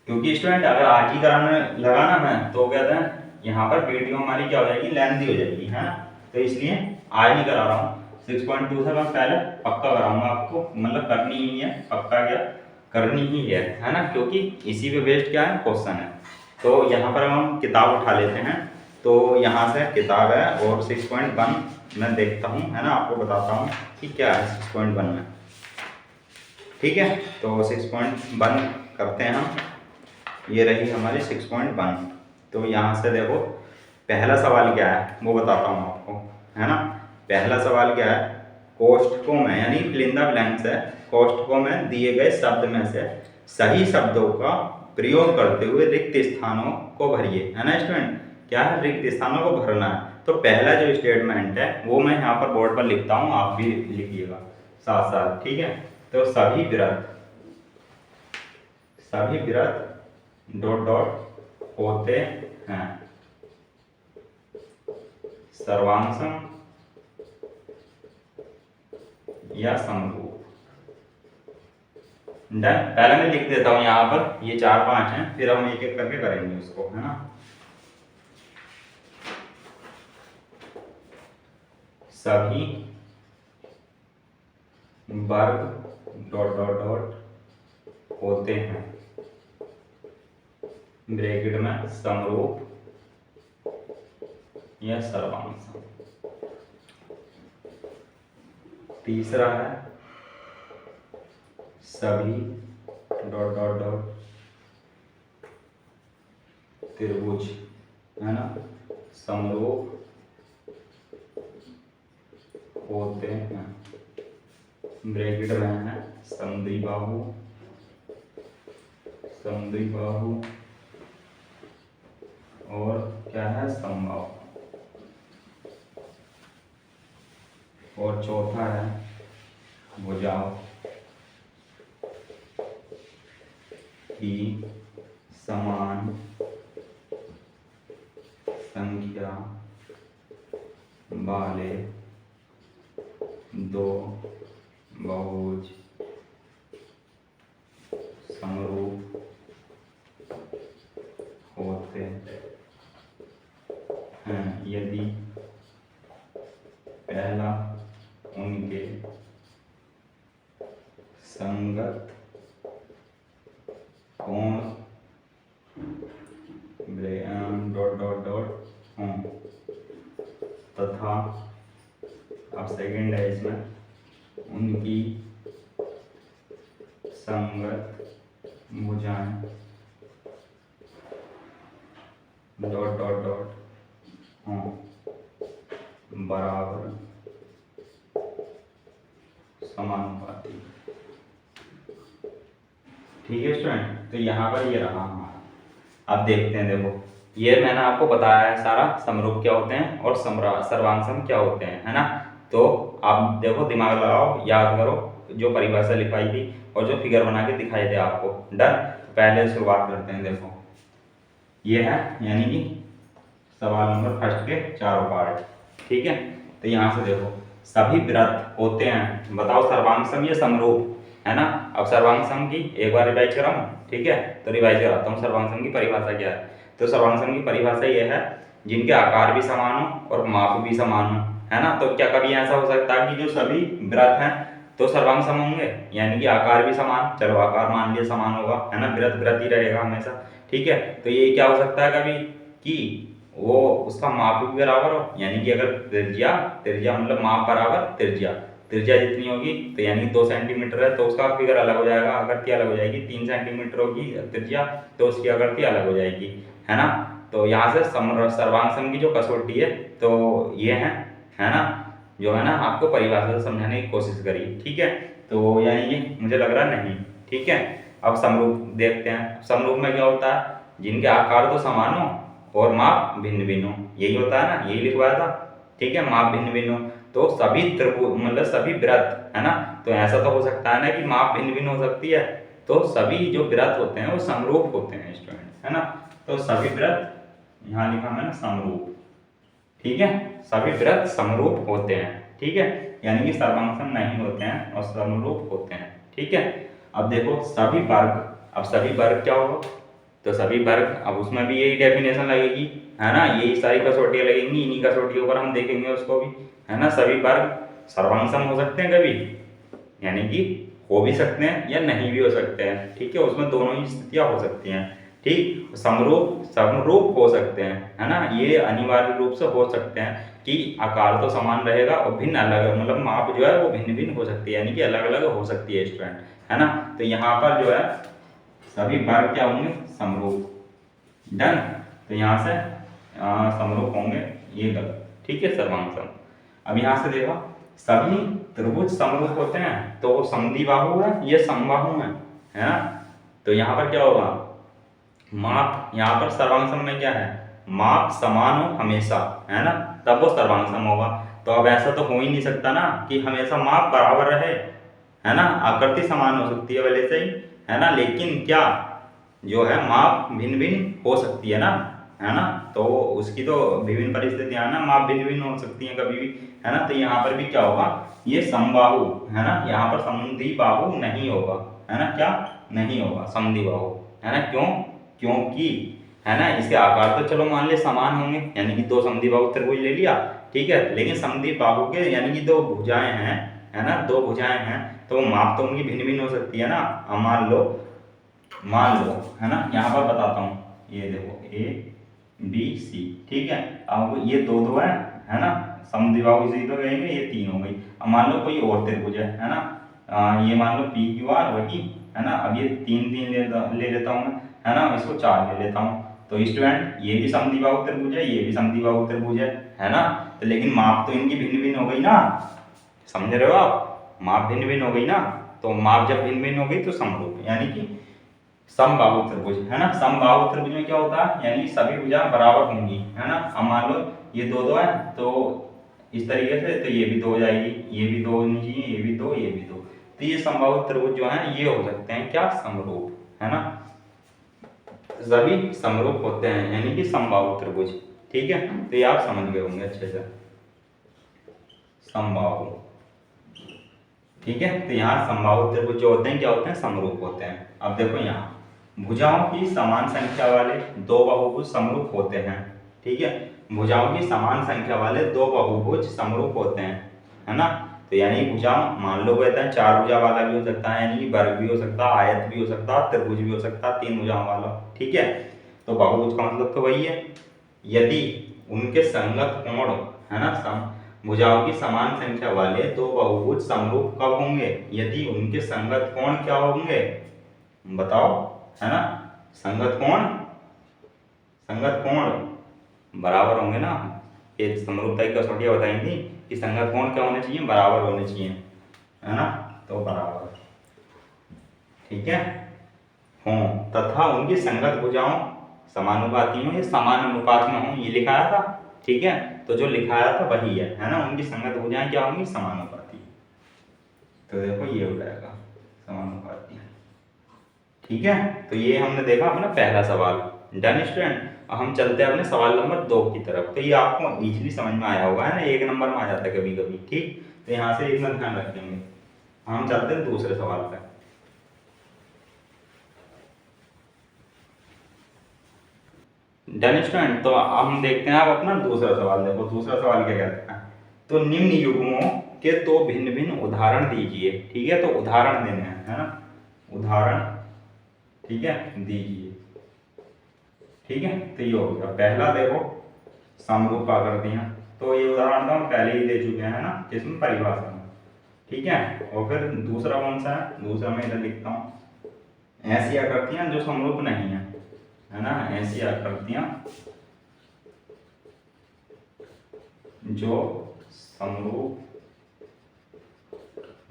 क्योंकि स्टूडेंट अगर आज ही कराने लगा ना मैं, तो कहते हैं यहाँ पर वीडियो हमारी क्या हो जाएगी, लेंथी हो जाएगी, है ना। तो इसलिए आज नहीं करा रहा हूँ। 6.2 से मैं पहले पक्का कराऊंगा आपको, मतलब करनी ही है, पक्का क्या करनी ही है ना। क्योंकि इसी पे बेस्ड क्या है क्वेश्चन है। तो यहाँ पर हम किताब उठा लेते हैं। तो यहाँ से किताब है और 6.1 मैं देखता हूँ, है ना, आपको बताता हूँ कि क्या है 6.1 में, ठीक है। तो 6.1 करते हैं हम, ये रही हमारी 6.1। तो यहाँ से देखो पहला सवाल क्या है वो बताता हूँ आपको, है ना। पहला सवाल क्या है, कोष्ठकों में यानी फिल इन द ब्लैंक्स है, कोष्ठकों में दिए गए शब्द में से सही शब्दों का प्रयोग करते हुए रिक्त स्थानों को भरिए, है ना स्टूडेंट। क्या है, रिक्त स्थानों को भरना है। तो पहला जो स्टेटमेंट है वो मैं यहाँ पर बोर्ड पर लिखता हूँ, आप भी लिखिएगा साथ साथ, ठीक है। तो सभी वृत्त डॉट डॉट होते हैं सर्वांशम या समरूप। डन, पहले मैं लिख देता हूं यहाँ पर, ये 4-5 हैं, फिर हम एक एक करके करेंगे उसको, है ना। सभी वर्ग डॉट डॉट डॉट होते हैं ब्रैकेट में समरूप या सर्वांशम। तीसरा है सभी डॉट डॉट डॉट त्रिभुज, है ना, समरूप होते हैं ब्रैकेट में है समद्विबाहु और क्या है समबाहु। और चौथा है भुजाओं की समान संख्या वाले दो बहुभुज समरूप होते हैं यदि पहला उनके संगत कोण डॉट डॉट डॉट हों तथा, अब सेकंड है इसमें, उनकी संगत भुजाएं डॉट डॉट डॉट हों बराबर समानुपाती। ठीक है स्टूडेंट, तो यहाँ पर ये रहा हमारा। अब देखते हैं, देखो ये मैंने आपको बताया है सारा, समरूप क्या होते हैं और सर्वांग क्या होते हैं, है ना। तो आप देखो, दिमाग लगाओ, याद करो जो परिभाषा लिखाई थी और जो फिगर बना के दिखाई दे आपको। डन। पहले शुरुआत करते हैं। देखो ये है यानी कि सवाल नंबर फर्स्ट के चारों पार्ट। ठीक है, तो यहाँ से देखो सभी वृत्त होते हैं, बताओ सर्वांग या समरूप, है ना। अब सर्वांग की एक बार रिवाइज कराऊं, ठीक है, तो रिवाइज कराता हूँ। सर्वांग की परिभाषा क्या है, तो सर्वांग की परिभाषा ये है जिनके आकार भी समान हो और माप भी समान हो, है ना। तो क्या कभी ऐसा हो सकता है कि जो सभी वृत्त हैं तो सर्वांग सम होंगे, यानी कि आकार भी समान, चलो आकार मान लिया समान होगा, है ना, वृत्त वृत्त ही रहेगा हमेशा। ठीक है, तो ये क्या हो सकता है कभी कि वो उसका माप भी बराबर हो, यानी कि अगर त्रिज्या त्रिज्या मतलब माप बराबर त्रिज्या, त्रिज्या जितनी होगी तो यानी 2 सेंटीमीटर है तो उसका फिगर अलग हो जाएगा, आकृति अलग हो जाएगी। 3 सेंटीमीटर होगी त्रिज्या तो उसकी आकृति अलग हो जाएगी, है ना। तो यहाँ से सर्वांग की जो कसौटी है तो ये है ना, जो है ना आपको परिभाषा से समझाने की कोशिश करी। ठीक है, तो यानी कि मुझे लग रहा नहीं। ठीक है, अब समरूप देखते हैं। समरूप में क्या होता है, जिनके आकार तो समान हो और माप भिन्न भिन्न हो, यही होता है ना, यही लिखवाया था। ठीक है, माप भिन्न भिन्न हो तो सभी त्रिभुज मतलब सभी वृत्त, है ना। तो ऐसा तो हो सकता है ना कि माप भिन्न भिन्न हो सकती है, तो सभी जो वृत्त होते हैं वो समरूप होते हैं स्टूडेंट, है ना। तो सभी वृत्त यहाँ लिखा मैंने समरूप। ठीक है, सभी वृत्त समरूप होते हैं। ठीक है, यानी कि सर्वांग नहीं होते हैं और समरूप होते हैं। ठीक है, अब देखो सभी वर्ग। अब सभी वर्ग क्या होगा, तो सभी वर्ग, अब उसमें भी यही डेफिनेशन लगेगी, है ना, यही सारी कसौटियाँ लगेंगी, इन्हीं कसौटियों पर हम देखेंगे उसको भी, है ना। सभी वर्ग सर्वांग हो सकते हैं कभी, यानी कि हो भी सकते हैं या नहीं भी हो सकते हैं। ठीक है, उसमें दोनों ही स्थितियाँ हो सकती हैं। ठीक, समरूप समरूप हो सकते हैं, है ना, ये अनिवार्य रूप से हो सकते हैं कि आकार तो समान रहेगा और भिन्न अलग मतलब माप जो है वो भिन्न भिन्न हो सकती है, यानी कि अलग अलग हो सकती है स्टूडेंट, है ना। तो यहाँ पर जो है सभी वर्ग क्या होंगे, समरूप। डन, तो यहाँ से समरूप होंगे, ये गलत। ठीक है, सर्वांग। अब यहाँ से देखो सभी त्रिभुज समरूप होते हैं तो वो समद्विबाहु है ये समबाहु है ना। तो यहाँ पर क्या होगा, माप, यहाँ पर सर्वांग में क्या है, माप समान हो हमेशा, है ना, तब वो सर्वांग होगा। तो अब ऐसा तो हो ही नहीं सकता ना कि हमेशा माप बराबर रहे, है ना, आकृति समान हो सकती है पहले से ही, है ना, लेकिन क्या जो है माप भिन्न भिन्न हो सकती है ना। तो उसकी तो विभिन्न परिस्थितियां ना, माप भिन्न भिन्न हो सकती हैं कभी भी, है ना। तो यहाँ पर भी क्या होगा, ये समबाहु, है ना, यहाँ पर समद्विबाहु नहीं होगा, है ना, क्या नहीं होगा समद्विबाहु, है ना। क्यों, क्योंकि है ना इसके आकार तो चलो मान ले समान होंगे, यानी कि 2 समद्विबाहु त्रिभुज ले लिया, ठीक है, लेकिन समद्विबाहु के यानी कि 2 भुजाएं हैं, है ना, 2 भुजाएं हैं तो माप तो उनकी भिन्न भिन्न हो सकती है ना। अब मान लो, है ना, यहाँ पर बताता हूँ, ये देखो ABC, ठीक है। अब ये 2 है ना, समद्विबाहु इसी तो कहेंगे, ये 3 हो गई। अब मान लो कोई और त्रिभुज है ना, ये मान लो PQR वही, है ना। अब ये 3 ले लेता हूँ मैं, है ना, इसको 4 ले लेता हूँ। तो स्टूडेंट ये भी समद्विबाहु त्रिभुज है, ये भी समद्विबाहु त्रिभुज है ना। तो लेकिन माप तो इनकी भिन्न भिन्न हो गई ना, समझ रहे हो आप, माप भिन्न भिन्न हो गई ना। तो माप जब भिन्न भिन्न हो गई तो समरूप, यानी कि समबाहु त्रिभुज, है ना। समबाहु त्रिभुज में क्या होता है, यानी सभी भुजा बराबर होंगी, है ना। अब मान लो ये 2 है तो इस तरीके से, तो ये भी 2 हो जाएगी, ये भी 2 होनी चाहिए, ये भी 2, ये भी 2। तो ये समबाहु त्रिभुज जो है ये हो सकते हैं क्या, समरूप, है ना। सभी समरूप होते हैं यानी कि समबाहु त्रिभुज। ठीक है, तो ये आप समझ गए होंगे अच्छे से, समबाहु। ठीक है, तो यहाँ समबाहु त्रिभुज जो होते हैं क्या होते हैं, समरूप होते हैं। अब देखो यहाँ भुजाओं की समान संख्या वाले 2 बहुभुज समरूप होते हैं। ठीक है, भुजाओं की समान संख्या वाले 2 बहुभुज समरूप होते हैं, है ना। तो यानी भुजा मान लो कहते हैं 4 भुजा वाला भी हो सकता है, यानी कि वर्ग भी हो सकता है, आयत भी हो सकता है, त्रिभुज भी हो सकता है, 3 भुजाओं वाला। ठीक है, तो बहुभुज का मतलब तो वही है, यदि उनके संगत कोण, है ना, भुजाओं की समान संख्या वाले 2 बहुभुज समरूप कब होंगे, यदि उनके संगत कोण क्या होंगे, बताओ, है ना। संगत कोण बराबर होंगे ना, ये समरूपता की कसौटियाँ बताई थी कि संगत कोण क्या होने चाहिए, बराबर होने चाहिए, है ना, तो बराबर, ठीक है, हों तथा उनकी संगत भुजाओं समानुपाती हों, ये समान अनुपात में हों, ये लिखाया था, ठीक है, तो जो लिखाया था वही है ना, उनकी संगत भुजाएं क्या होंगी, समानुपाती, तो देखो ये हो जाएगा समानुपाती, ठीक है। तो ये हमने देखा अपना पहला सवाल, डन स्टूडेंट। अब हम चलते हैं अपने सवाल नंबर 2 की तरफ। तो ये आपको इजीली समझ में आया होगा, है ना, 1 नंबर में आ जाता है कभी कभी, ठीक, तो यहाँ से इतना ध्यान रखेंगे। हम चलते हैं दूसरे सवाल पे। डन स्टूडेंट, तो अब हम देखते हैं आप अपना दूसरा सवाल। देखो दूसरा सवाल क्या कहता है, तो निम्न युग्मों के दो भिन्न भिन्न उदाहरण दीजिए, ठीक है, तो उदाहरण देने हैं, है ना, उदाहरण, ठीक है, दीजिए, ठीक है। तो ये हो गया पहला, देखो समरूप आकृतियां, तो ये उदाहरण तो हम पहले ही दे चुके हैं, ना, जिसमें परिभाषा में, ठीक है। और फिर दूसरा कौन सा है, दूसरा मैं इधर लिखता हूँ, ऐसी आकृतियां जो समरूप नहीं है ना, ऐसी आकृतियां जो समरूप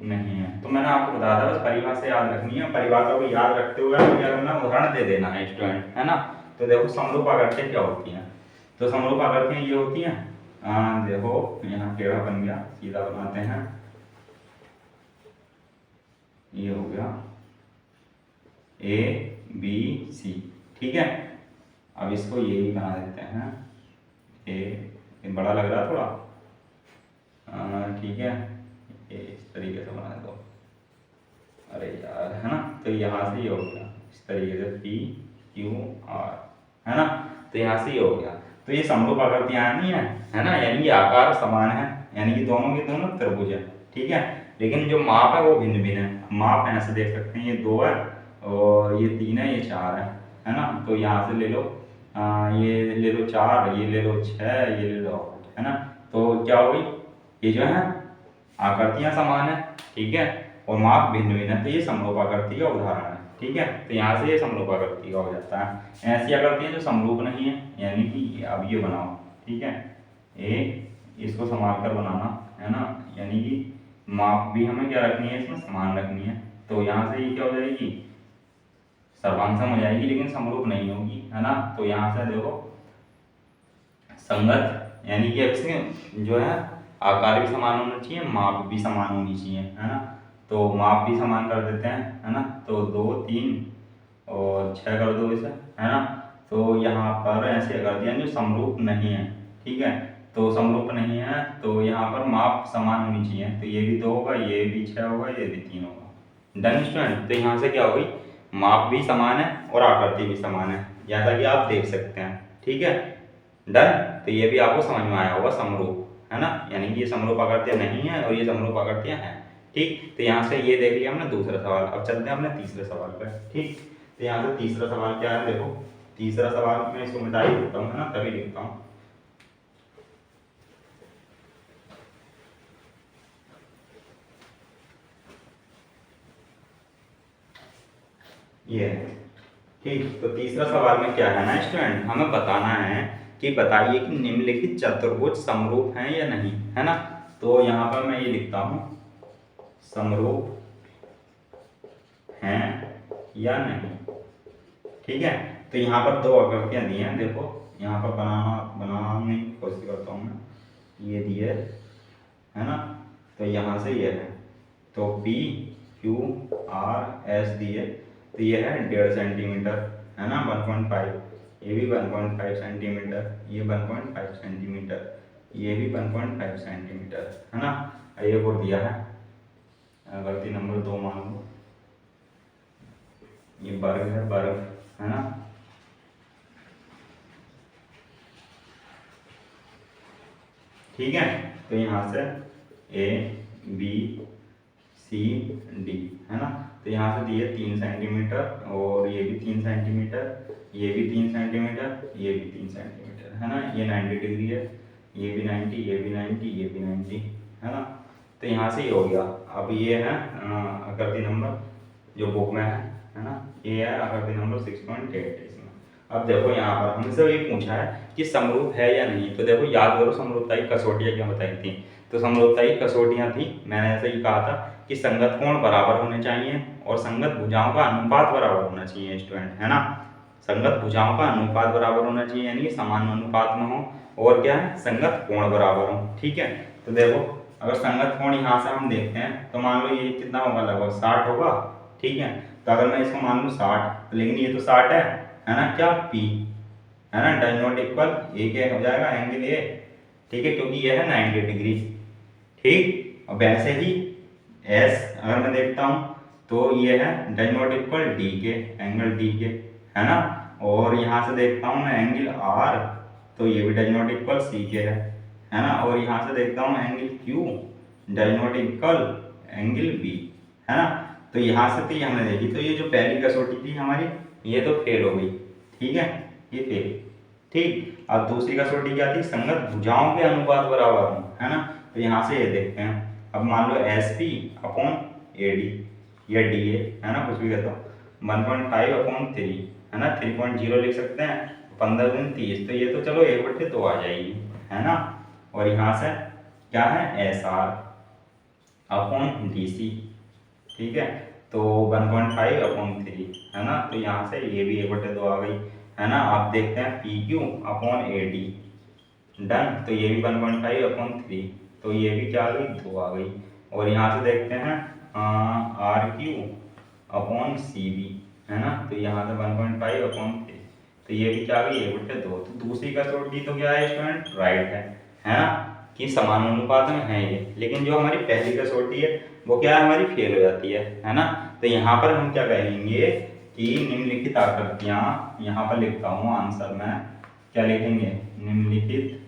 नहीं है। तो मैंने आपको बताया था बस परिभाषा याद रखनी है, परिभाषा को याद रखते हुए मुझे अपना उदाहरण दे देना है स्टूडेंट, है ना। तो देखो समरूप आकृतियां क्या होती हैं, तो समरूप आकृतियां ये होती हैं, देखो यहाँ टेढ़ा बन गया, सीधा बनाते हैं, ये हो गया ए बी सी, ठीक है। अब इसको ये ही बना देते हैं, ये बड़ा लग रहा है थोड़ा, ठीक है, ये इस तरीके से बना दो, अरे यार, है ना, तो यहाँ से ये हो गया इस तरीके से पी क्यू आर, है ना, तो यहाँ से ये हो गया। तो ये समरूप आकृतियां नहीं है ना, यानी कि आकार समान है, यानी कि दोनों के दोनों त्रिभुज है, ठीक है, लेकिन जो माप है वो भिन्न भिन्न है। माप ऐसे देख सकते हैं, ये 2 है और ये 3 है, ये 4 है ना, तो यहाँ से ले लो, ये ले लो 4, ये ले लो 6, ये ले लो 8, है ना, तो क्या हो गई, ये जो है आकृतियां समान है, ठीक है, और माप भिन्न भिन्न है, तो ये समरूप आकृति का उदाहरण है, ठीक है। तो यहाँ से ये समरूप आकृति का हो जाता है। ऐसी आकृतियां जो समरूप नहीं है, यानी कि अब ये बनाओ, ठीक है, इसको संभाल कर बनाना, है ना, यानी कि माप भी हमें क्या रखनी है, इसमें समान रखनी है। तो यहाँ से ये क्या हो जाएगी, सर्वांसम हो जाएगी, लेकिन समरूप नहीं होगी, है ना। तो यहाँ से देखो संगत, यानी कि इसके जो है आकार भी समान होना चाहिए, माप भी समान होनी चाहिए, है ना, तो माप भी समान कर देते हैं, है ना, तो 2 3 और 6 कर दो इसे, है ना। तो यहाँ पर ऐसे कर दिया जो समरूप नहीं है, ठीक है, तो समरूप नहीं है, तो यहाँ पर माप समान होनी चाहिए, तो ये भी 2 होगा, ये भी 6 होगा, ये भी 3 होगा। डन स्टूडेंट, तो यहाँ से क्या हो गई, माप भी समान है और आकृति भी समान है, जैसा कि आप देख सकते हैं, ठीक है। डन, तो ये भी आपको समझ में आया होगा समरूप, है ना, यानी कि ये समरूप आकृतियां नहीं है और ये समरूप आकृतियां हैं, ठीक। तो यहाँ से ये देख लिया हमने दूसरा सवाल। अब चलते हैं अपने तीसरे सवाल पर, ठीक। तो यहाँ से तीसरा सवाल क्या है, देखो तीसरा सवाल मैं इसको मिटा ही देता हूँ, है ना, तभी लिखता हूँ, ये है, ठीक। तो तीसरा सवाल में क्या है ना स्टूडेंट, हमें बताना है कि बताइए कि निम्नलिखित चतुर्भुज समरूप हैं या नहीं, है ना। तो यहाँ पर मैं ये लिखता हूँ, समरूप हैं या नहीं, ठीक है। तो यहाँ पर 2 आकृतियां दी हैं, देखो यहाँ पर बनाने की कोशिश करता हूँ मैं, ये दिए, है ना, तो यहाँ से ये है, तो P Q R S दिए, तो ये है 1.5 सेंटीमीटर, है ना, 1.5, ये भी 1.5 सेंटीमीटर, ये 1.5 सेंटीमीटर, ये भी 1.5 सेंटीमीटर, है ना। ये को दिया है, गलती नंबर 2 मान लो, ये वर्ग है, वर्ग, है ना, ठीक है। तो यहाँ से A B C D, है ना, तो यहाँ से दिए 3 सेंटीमीटर और ये भी 3 सेंटीमीटर, ये भी 3 सेंटीमीटर, ये भी 3 सेंटीमीटर, है ना, ये 90 डिग्री है, ये भी 90, ये भी 90, ये भी 90, है ना। तो यहाँ से ये हो गया। अब ये है आकृति नंबर जो बुक में है ना, ये है आकृति नंबर 6.8 इसमें। अब देखो यहाँ पर हमसे ये पूछा है कि समरूप है या नहीं, तो देखो याद करो समरूपता की कसौटियाँ क्या बताई थी। तो समरूपता की कसौटियाँ थी, मैंने ऐसे ही कहा था कि संगत कोण बराबर होने चाहिए और संगत भुजाओं का अनुपात बराबर होना चाहिए स्टूडेंट, है ना। संगत भुजाओं का अनुपात बराबर होना चाहिए, यानी कि समान अनुपात में हो, और क्या है, संगत कोण बराबर हो। ठीक है, तो देखो अगर संगत कोण यहाँ से हम देखते हैं तो मान लो ये कितना होगा, लगभग 60 होगा। ठीक है, तो अगर मैं इसको मान लूँ 60, लेकिन ये तो 60 है ना, क्या पी, है ना, डज नॉट इक्वल ए के हो जाएगा एंगल ए। ठीक है, क्योंकि ये है 90 डिग्री। ठीक, और वैसे ही एस अगर मैं देखता हूँ तो ये है डज नॉट इक्वल डी के, एंगल डी के, है ना। और यहाँ से देखता हूँ मैं एंगल आर, तो ये भी डज नॉट इक्वल सी के है ना। और यहाँ से देखता हूँ angle Q, does not equal angle B, है ना। तो यहाँ से तो ये हमने देखी, तो ये जो पहली कसौटी थी हमारी ये तो फेल हो गई। ठीक है, ये फेल। ठीक, अब दूसरी कसौटी क्या थी, संगत भुजाओं के अनुपात बराबर हो, है ना। तो यहाँ से ये देखते हैं, अब मान लो S P upon A D या डी ए, है ना, कुछ भी कहता हूँ, 1.5 अपॉन 3, है ना, 3.0 लिख सकते हैं, 15 दिन 30, तो ये तो चलो 1/2 आ जाएगी, है ना। और यहाँ से क्या है, S R upon D C. ठीक है, तो 1.5 अपॉन 3, है ना, तो यहाँ से ये भी 1/2 आ गई, है ना। आप देखते हैं P Q upon A D, done, तो ये भी 1.5 अपॉन 3, तो ये भी क्या आ गई, 2 आ गई। और यहाँ से देखते हैं R Q upon C B, है ना, तो यहाँ से 1.5 अपॉन 3, तो ये भी क्या आ गई, 1/2। तो दूसरी कसौटी तो क्या है स्टूडेंट, राइट है ना, कि समान अनुपात में है ये। लेकिन जो हमारी पहली कसौटी है वो क्या है, हमारी फेल हो जाती है ना। तो यहाँ पर हम क्या कहेंगे कि निम्नलिखित आकृतियाँ, यहाँ पर लिखता हूँ आंसर में, क्या लिखेंगे, निम्नलिखित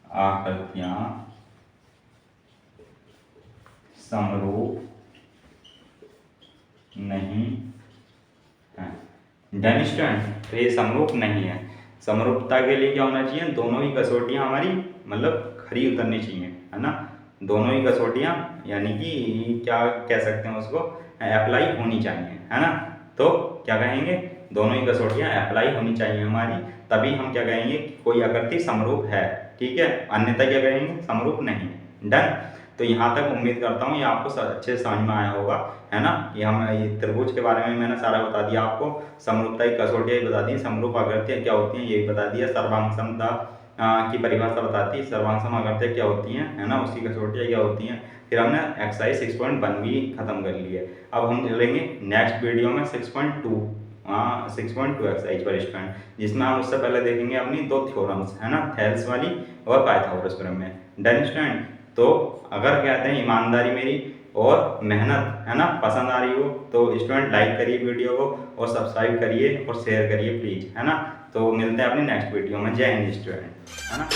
आकृतियाँ समरूप नहीं है। डन स्टूडेंट, तो ये समरूप नहीं है। समरूपता के लिए क्या होना चाहिए, दोनों ही कसौटियाँ हमारी मतलब खरी उतरनी चाहिए, है ना। दोनों ही कसौटियाँ यानी कि क्या कह सकते हैं उसको, अप्लाई होनी चाहिए, है ना। तो क्या कहेंगे, दोनों ही कसौटियाँ अप्लाई होनी चाहिए हमारी, तभी हम क्या कहेंगे कोई आकृति समरूप है। ठीक है, अन्यथा क्या कहेंगे, समरूप नहीं। डन, तो यहाँ तक उम्मीद करता हूँ ये आपको अच्छे से समझ में आया होगा, है ना। ये त्रिभुज के बारे में मैंने सारा बता दिया आपको, समरूपता की कसौटियाँ बता दी, समरूप आकृतियाँ क्या होती हैं ये भी बता दिया, सर्वांग समता की परिभाषा बताती है, सर्वांग सम आकृतियाँ क्या होती हैं, है ना, उसकी कसौटियाँ क्या होती हैं। फिर हमने एक्सरसाइज 6.1 भी खत्म कर ली है। अब हम चलेंगे नेक्स्ट वीडियो में 6.2 एक्सरसाइज पर स्टूडेंट, जिसमें हम उससे पहले देखेंगे अपनी 2 थ्योरम्स, है ना, थेल्स वाली और पाइथागोरस थ्योरम में। डन स्टूडेंट, तो अगर कहते हैं ईमानदारी मेरी और मेहनत, है ना, पसंद आ रही हो तो स्टूडेंट लाइक करिए वीडियो को और सब्सक्राइब करिए और शेयर करिए प्लीज़, है ना। तो मिलते हैं अपनी नेक्स्ट वीडियो में। जय हिंद स्टूडेंट, है ना।